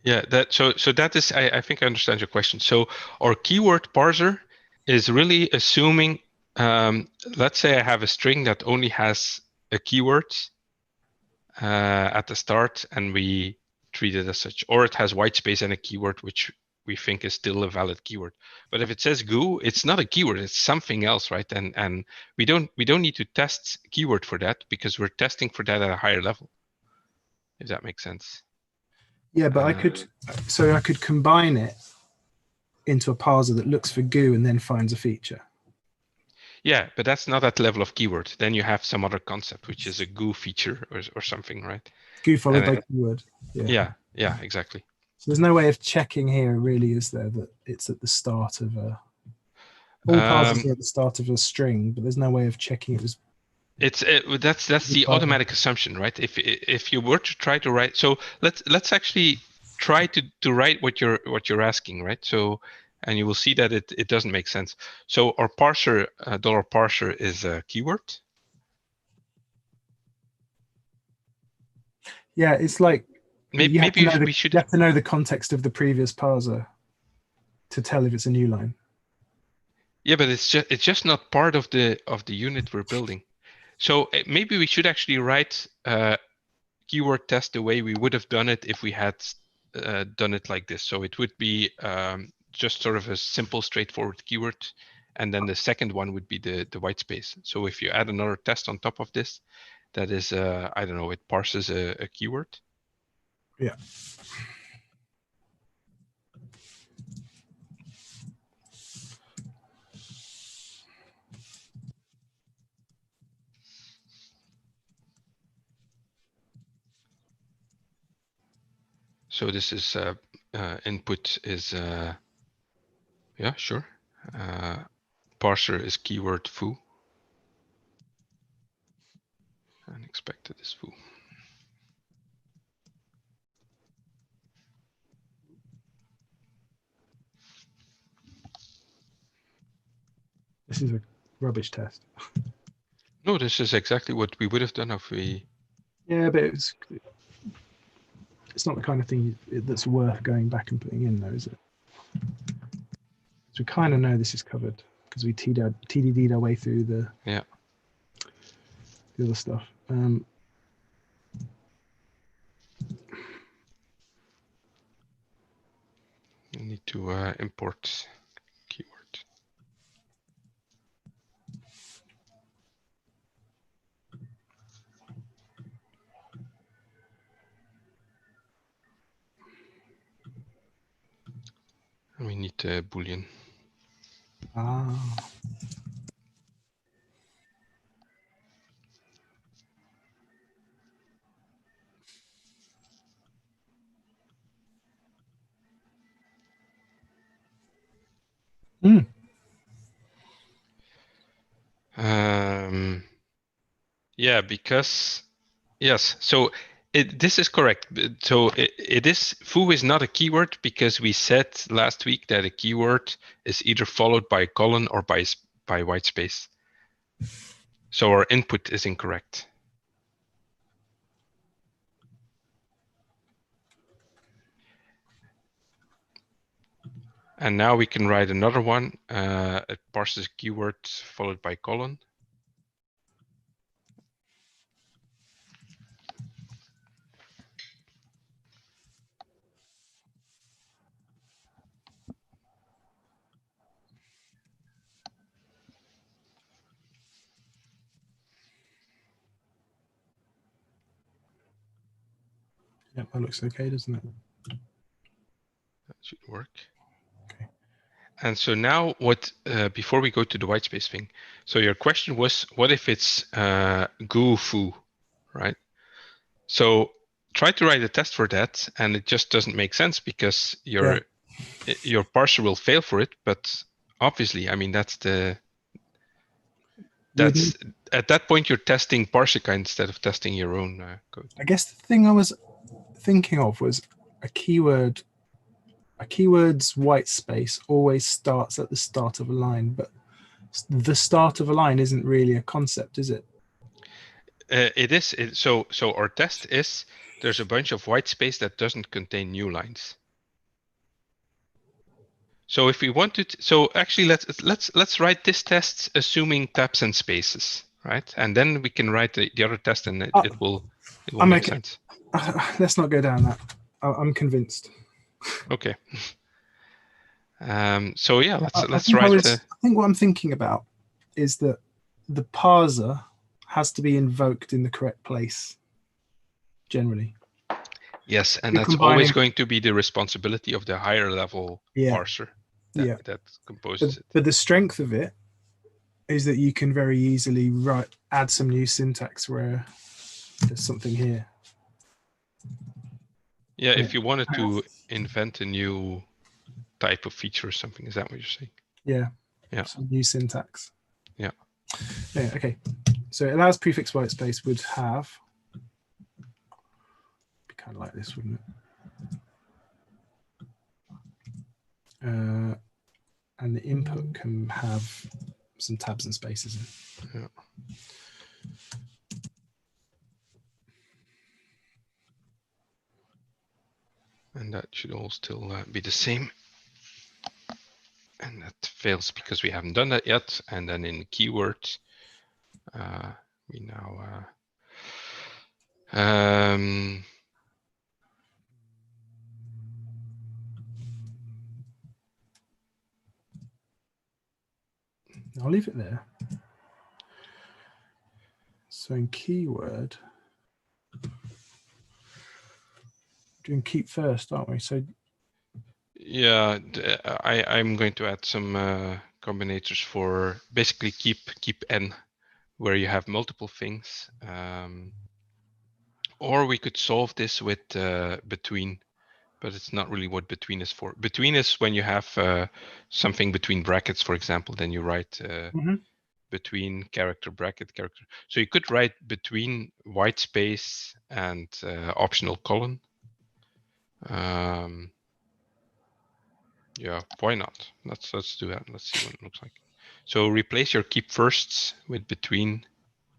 Yeah, so that is, I think I understand your question. So our keyword parser is really assuming, let's say I have a string that only has a keyword at the start, and we treat it as such, or it has white space and a keyword which we think is still a valid keyword. But if it says goo, it's not a keyword; it's something else, right? And we don't need to test keyword for that because we're testing for that at a higher level. If that makes sense. Yeah, but I could combine it into a parser that looks for goo and then finds a feature. Yeah, but that's not at the level of keyword. Then you have some other concept, which is a goo feature or something, right? Goo followed by keyword. Yeah, exactly. So there's no way of checking here, really, is there, that it's at the start of a. All parsers are at the start of a string, but there's no way of checking it was. That's the automatic assumption, right? If you were to try to write, so let's actually try to write what you're asking, right? So, and you will see that it doesn't make sense. So our parser $parser is a keyword. Yeah, it's like maybe we should. You have to know the context of the previous parser to tell if it's a new line. Yeah, but it's just not part of the unit we're building. So maybe we should actually write keyword test the way we would have done it if we had done it like this. So it would be just sort of a simple, straightforward keyword, and then the second one would be the white space. So if you add another test on top of this, that is, I don't know, it parses a keyword. Yeah. So this is input is, yeah, sure. Parser is keyword foo. And expected is foo. This is a rubbish test. No, this is exactly what we would have done if we. Yeah, but it's not the kind of thing that's worth going back and putting in, though, is it? So we kind of know this is covered because we TDD'd our way through the other stuff. You need to import keyword. And we need a Boolean. Yeah, because yes, so this is correct. So it is foo is not a keyword because we said last week that a keyword is either followed by a colon or by white space. So our input is incorrect. And now we can write another one. It parses keyword followed by colon. Yep, that looks okay, doesn't it? That should work. Okay. And so now what, before we go to the white space thing, so your question was, what if it's goo foo, right? So try to write a test for that, and it just doesn't make sense because your parser will fail for it, but Obviously, I mean, that's Need, at that point you're testing Parsica instead of testing your own code. I guess the thing I was thinking of was a keyword. A keyword's white space always starts at the start of a line, but the start of a line isn't really a concept, is it? It is. So our test is there's a bunch of white space that doesn't contain new lines. So if we want to, so actually let's write this test assuming tabs and spaces, right? And then we can write the other test, and it will make sense. Let's not go down that. I'm convinced. Okay. So yeah, let's I write. think what I'm thinking about is that the parser has to be invoked in the correct place, generally. Yes, and that's always going to be the responsibility of the higher level parser that composes it. But the strength of it is that you can very easily add some new syntax where there's something here. Yeah, if you wanted to invent a new type of feature or something, is that what you're saying? Yeah. Yeah. Some new syntax. Yeah. Yeah. Okay. So it allows prefix white space would have be kind of like this, wouldn't it? And the input can have some tabs and spaces in. Yeah. And that should all still be the same. And that fails because we haven't done that yet. And then in keywords, we now I'll leave it there. So in keyword, doing keep first, aren't we? So yeah, I'm going to add some combinators for basically keep n, where you have multiple things. Or we could solve this with between, but it's not really what between is for. Between is when you have something between brackets, for example, then you write between character bracket character. So you could write between white space and optional colon. Yeah, why not? Let's do that. Let's see what it looks like. So replace your keep firsts with between.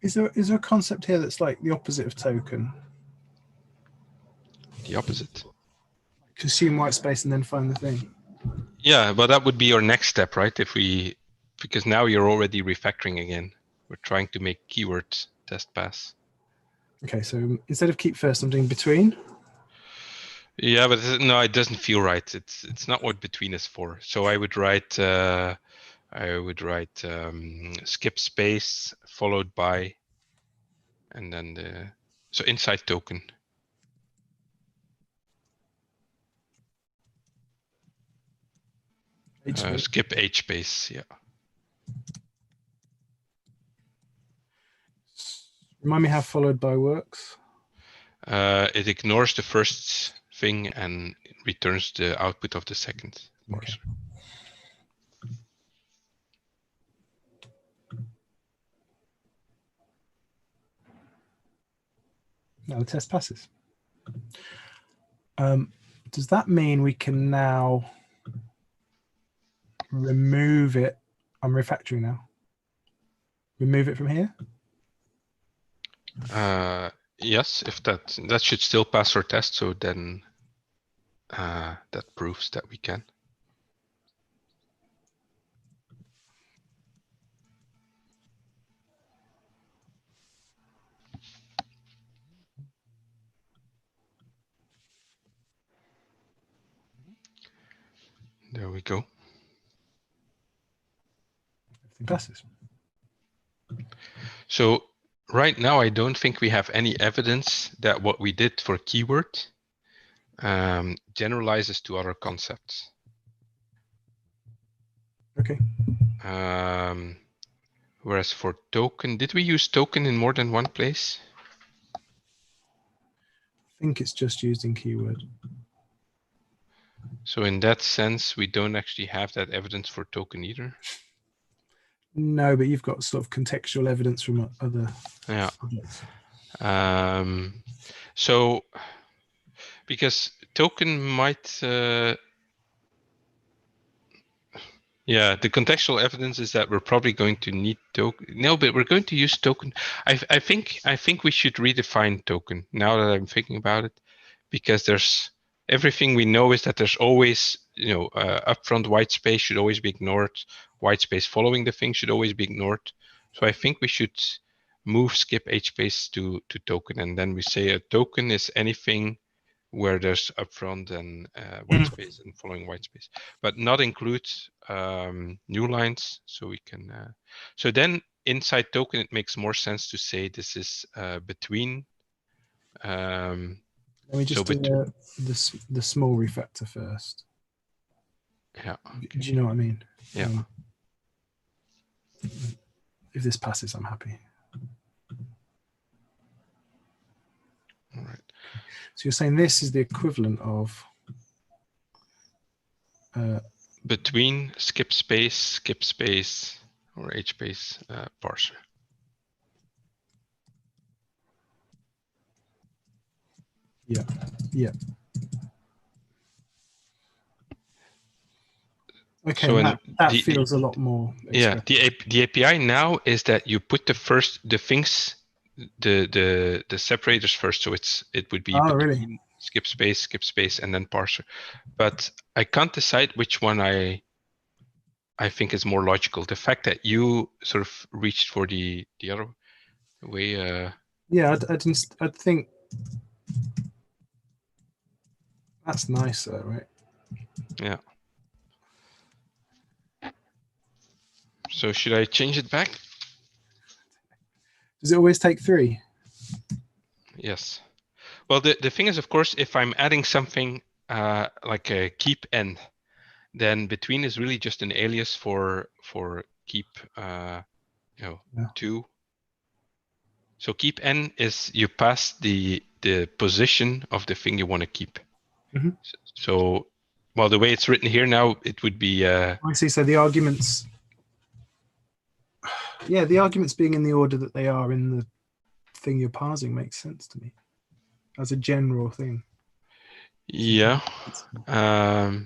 Is there a concept here that's like the opposite of token? The opposite. Consume white space and then find the thing. Yeah, but that would be our next step, right? Because now you're already refactoring again. We're trying to make keyword test pass. Okay, so instead of keep first, I'm doing between. Yeah, but no, it doesn't feel right. It's not what between is for. So I would write skip space followed by, and then so inside token. Skip H space, yeah. Remind me how followed by works. It ignores the first thing and returns the output of the second parser. Now the test passes. Does that mean we can now remove it? I'm refactoring now. Remove it from here? Yes, if that should still pass our test, so then that proves that we can. There we go. Everything passes. So right now, I don't think we have any evidence that what we did for keyword generalizes to other concepts. Okay. Whereas for token, did we use token in more than one place? I think it's just used in keyword. So in that sense, we don't actually have that evidence for token either. No, but you've got sort of contextual evidence from other objects. So because token might, yeah, the contextual evidence is that we're probably going to need token. No, but we're going to use token. I think we should redefine token now that I'm thinking about it, because there's everything we know is that there's always, upfront white space should always be ignored. White space following the thing should always be ignored. So I think we should move skip hspace to token, and then we say a token is anything where there's upfront and white space and following white space, but not include new lines. So we can. So then inside token, it makes more sense to say this is between. Let me just do the small refactor first. Yeah. Okay. Do you know what I mean? Yeah. If this passes, I'm happy. All right. So you're saying this is the equivalent of between skip space, or hspace parser. Yeah. Yeah. Okay, so that feels a lot more expressive. Yeah, the API now is that you put the things, the separators first, so it would be between really? skip space, and then parser. But I can't decide which one I think is more logical. The fact that you sort of reached for the other way. Yeah, I think that's nicer, right? Yeah. So should I change it back? Does it always take 3? Yes. Well, the thing is, of course, if I'm adding something like a keep n, then between is really just an alias for keep 2. So keep n is you pass the position of the thing you want to keep. Mm-hmm. So, well, the way it's written here now, it would be. I see. So the arguments. Yeah, the arguments being in the order that they are in the thing you're parsing makes sense to me as a general thing. Yeah. But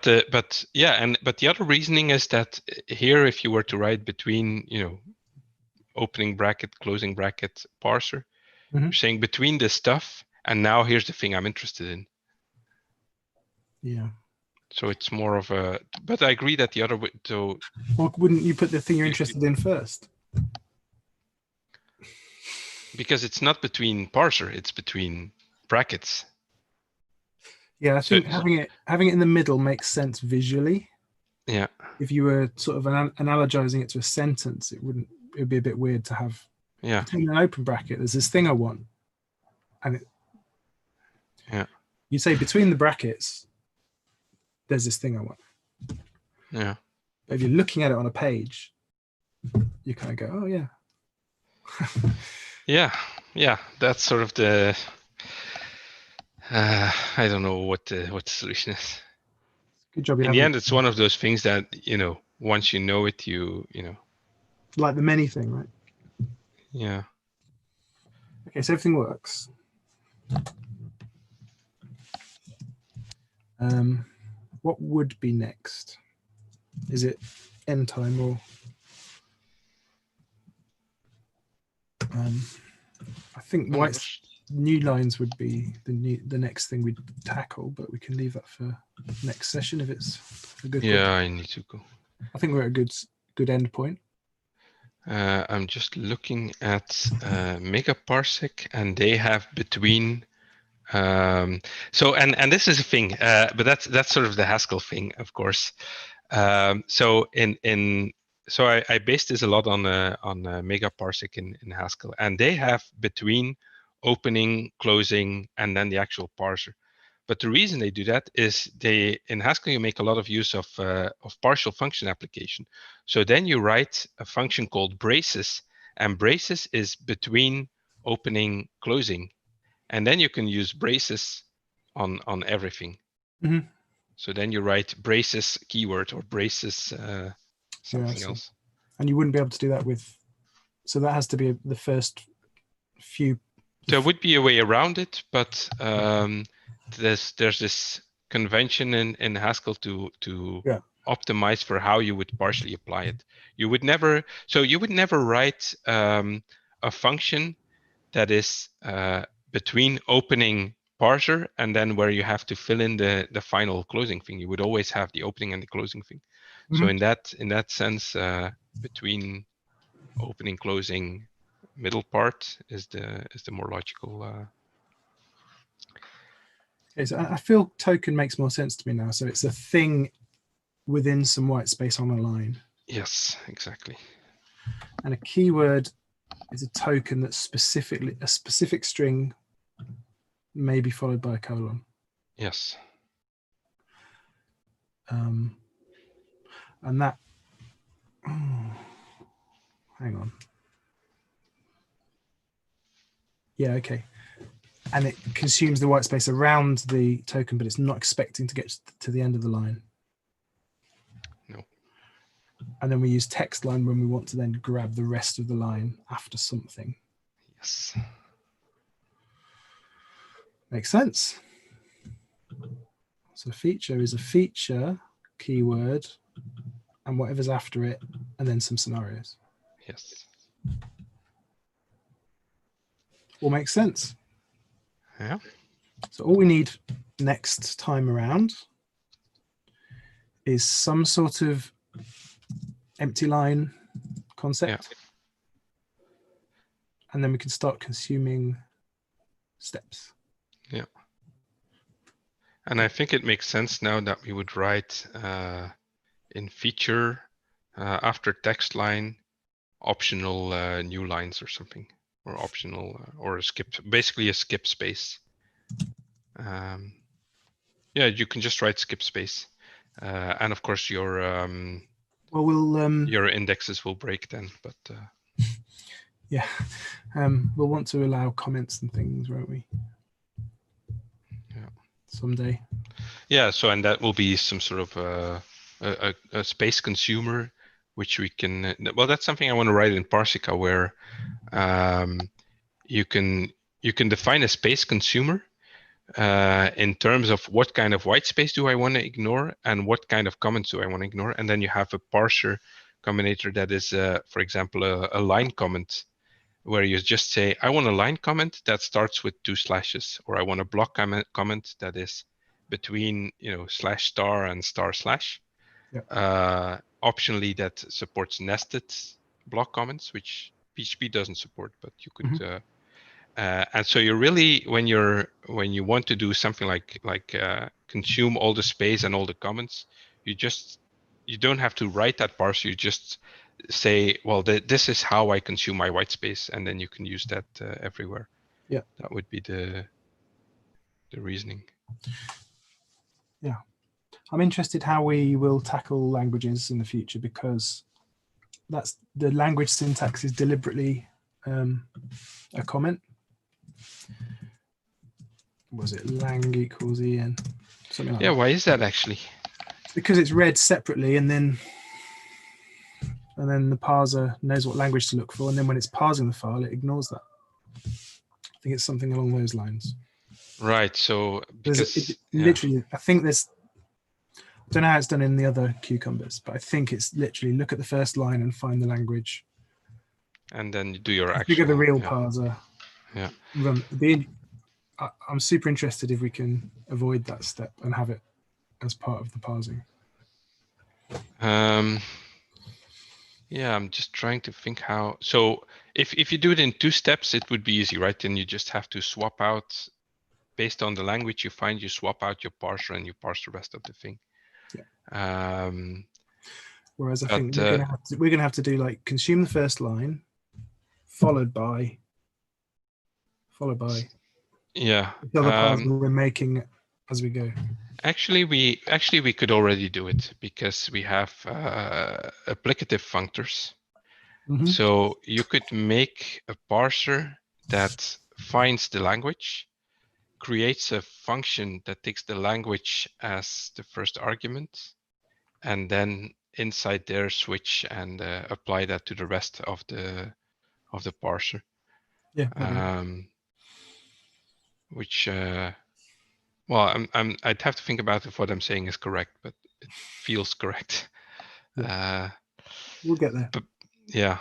the other reasoning is that here, if you were to write between, opening bracket, closing bracket, parser, you're saying between this stuff, and now here's the thing I'm interested in. Yeah. So it's more of a, but I agree that the other way, so. Well, wouldn't you put the thing you're interested in first? Because it's not between parser, it's between brackets. Yeah, I think having it in the middle makes sense visually. Yeah. If you were sort of analogizing it to a sentence, it would be a bit weird to have between an open bracket. There's this thing I want, and you say between the brackets, there's this thing I want. Yeah. But if you're looking at it on a page, you kind of go, oh yeah. Yeah. That's sort of the. I don't know what the solution is. Good job. In the end, it's one of those things that once you know it, you know. Like the many thing, right? Yeah. Okay, so everything works. What would be next? Is it end time or? I think new lines would be the next thing we'd tackle, but we can leave that for next session if it's a good. Yeah, I need to go. I think we're at a good end point. I'm just looking at Megaparsec, and they have between. So and this is a thing, but that's sort of the Haskell thing, of course. So so I based this a lot on Megaparsec in Haskell, and they have between opening, closing, and then the actual parser. But the reason they do that is in Haskell you make a lot of use of partial function application. So then you write a function called braces, and braces is between opening, closing, and then you can use braces on everything. Mhm. So then you write braces keyword or braces something else. And you wouldn't be able to do that with. So that has to be the first few. There would be a way around it, but there's this convention in Haskell to optimize for how you would partially apply it. You would never write a function that is between opening parser and then where you have to fill in the final closing thing. You would always have the opening and the closing thing. So in that sense, between opening, closing, middle part is the more logical. Okay, so I feel token makes more sense to me now. So it's a thing within some white space on a line. Yes, exactly. And a keyword is a token that's specifically a specific string, maybe followed by a colon. Yes. And that. Hang on. Yeah, okay. And it consumes the white space around the token, but it's not expecting to get to the end of the line. No. And then we use text line when we want to then grab the rest of the line after something. Yes. Makes sense. So feature is a feature keyword and whatever's after it, and then some scenarios. Yes. All makes sense. Yeah. So all we need next time around is some sort of empty line concept. Yeah. And then we can start consuming steps. Yeah. And I think it makes sense now that we would write in feature after text line optional new lines or something, or optional or a skip, basically a skip space. Yeah, you can just write skip space, and of course your your indexes will break then. But yeah, we'll want to allow comments and things, won't we? Yeah. Someday. Yeah. So and that will be some sort of a space consumer, which we can. Well, that's something I want to write in Parsica, where you can define a space consumer in terms of what kind of white space do I want to ignore and what kind of comments do I want to ignore. And then you have a parser combinator that is, for example, a line comment where you just say, I want a line comment that starts with 2 slashes, or I want a block comment that is between, slash star and star slash. Yeah. Optionally, that supports nested block comments, which PHP doesn't support, but you could. And so you really, when you want to do something like consume all the space and all the comments, you don't have to write that parser. You just say, well, this is how I consume my white space, and then you can use that everywhere. Yeah, that would be the reasoning. Yeah, I'm interested how we will tackle languages in the future, because that's the language syntax is deliberately a comment. Was it lang equals en? Something like that. Why is that actually? Because it's read separately, and then the parser knows what language to look for, and then when it's parsing the file, it ignores that. I think it's something along those lines. Right. So because literally, I think there's. I don't know how it's done in the other cucumbers, but I think it's literally look at the first line and find the language. And then you do your actual. Figure the real parser. Yeah. Run. I'm super interested if we can avoid that step and have it as part of the parsing. Yeah, I'm just trying to think how. So if you do it in 2 steps, it would be easy, right? Then you just have to swap out based on the language you find. You swap out your parser and you parse the rest of the thing. Yeah. Whereas I think we're gonna have to do like consume the first line, followed by. Yeah. The other parts we're making as we go. Actually, we could already do it because we have applicative functors. Mm-hmm. So you could make a parser that finds the language, creates a function that takes the language as the first argument, and then inside there switch and apply that to the rest of the parser. Yeah. Which well, I'd have to think about if what I'm saying is correct, but it feels correct. Yeah. We'll get there. But yeah.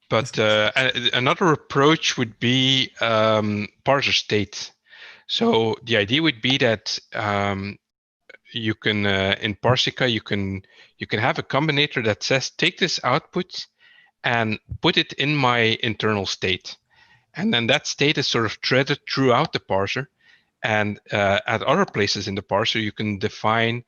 But another approach would be parser state. So the idea would be that you can in Parsica you can have a combinator that says take this output and put it in my internal state, and then that state is sort of threaded throughout the parser. And at other places in the parser, you can define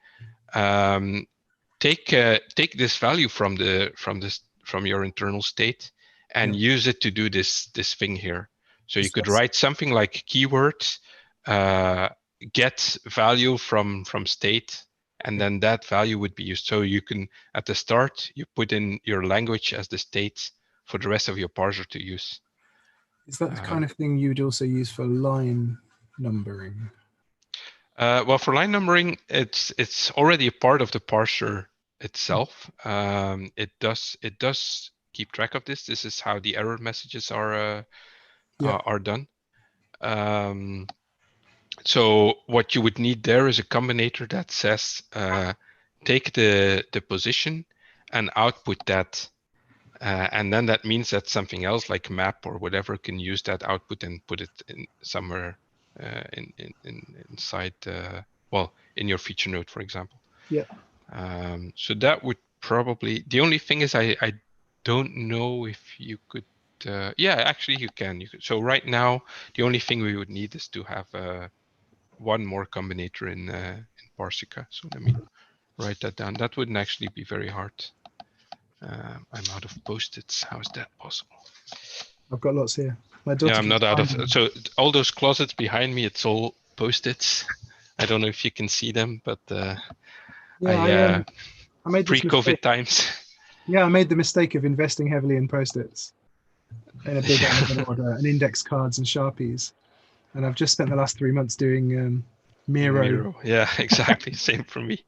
take this value from your internal state and use it to do this thing here. So you could write something like keywords, get value from state, and then that value would be used. So you can, at the start, you put in your language as the state for the rest of your parser to use. Is that the kind of thing you'd also use for line numbering? Well, for line numbering, it's already a part of the parser itself. It does keep track of this. This is how the error messages are done. So what you would need there is a combinator that says take the position and output that, and then that means that something else like map or whatever can use that output and put it in somewhere inside well, in your feature node, for example. Yeah. So that would probably, the only thing is I don't know if you could yeah, actually you can. So right now the only thing we would need is to have one more combinator in Parsica. So let me write that down. That wouldn't actually be very hard. I'm out of post-its. How is that possible? I've got lots here. My daughter. Yeah, I'm not out of. So all those closets behind me, it's all post-its. I don't know if you can see them, but I made pre-COVID times. Yeah, I made the mistake of investing heavily in post-its in a big Amazon order, and index cards and Sharpies. And I've just spent the last 3 months doing Miro. Yeah, exactly. Same for me.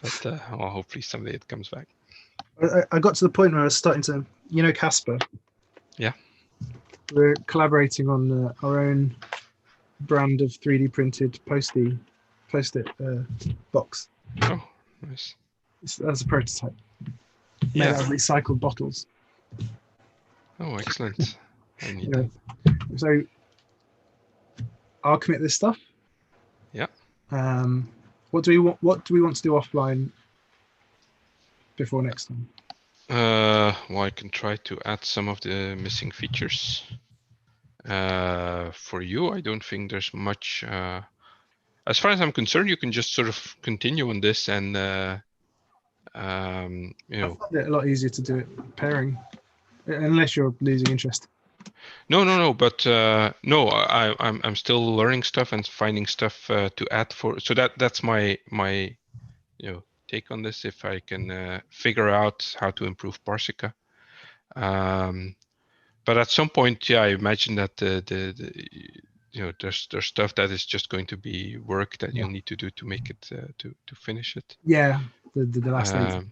But well, hopefully someday it comes back. I got to the point where I was starting to, Casper. Yeah. We're collaborating on our own brand of 3D printed post-it box. Oh, nice. That's a prototype. Made out of recycled bottles. Oh, excellent. I need that. So I'll commit this stuff. Yeah. What do we want to do offline before next time? Well, I can try to add some of the missing features. For you, I don't think there's much. As far as I'm concerned, you can just sort of continue on this and I find it a lot easier to do it pairing, unless you're losing interest. No. But no, I'm still learning stuff and finding stuff to add for. So that's my take on this. If I can figure out how to improve Parsica. But at some point, yeah, I imagine that there's stuff that is just going to be work that you'll need to do to make it to finish it. Yeah, the last 8.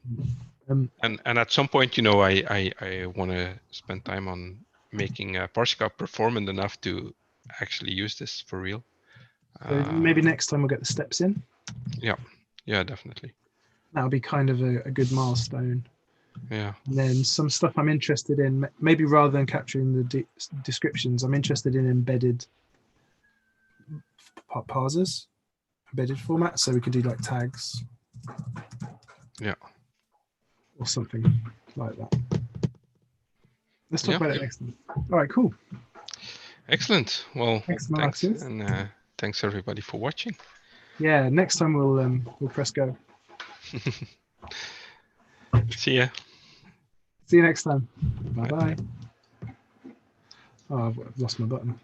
And at some point, I want to spend time on making Parsica performant enough to actually use this for real. So maybe next time we'll get the steps in. Yeah, definitely. That'll be kind of a good milestone. Yeah. And then some stuff I'm interested in, maybe rather than capturing the descriptions, I'm interested in embedded parsers, embedded format, so we could do like tags. Yeah. Or something like that. Let's talk about it next time. All right, cool. Excellent. Well, thanks, and thanks everybody for watching. Yeah, next time we'll press go. See ya. See you next time. Bye-bye. Oh, I've lost my button.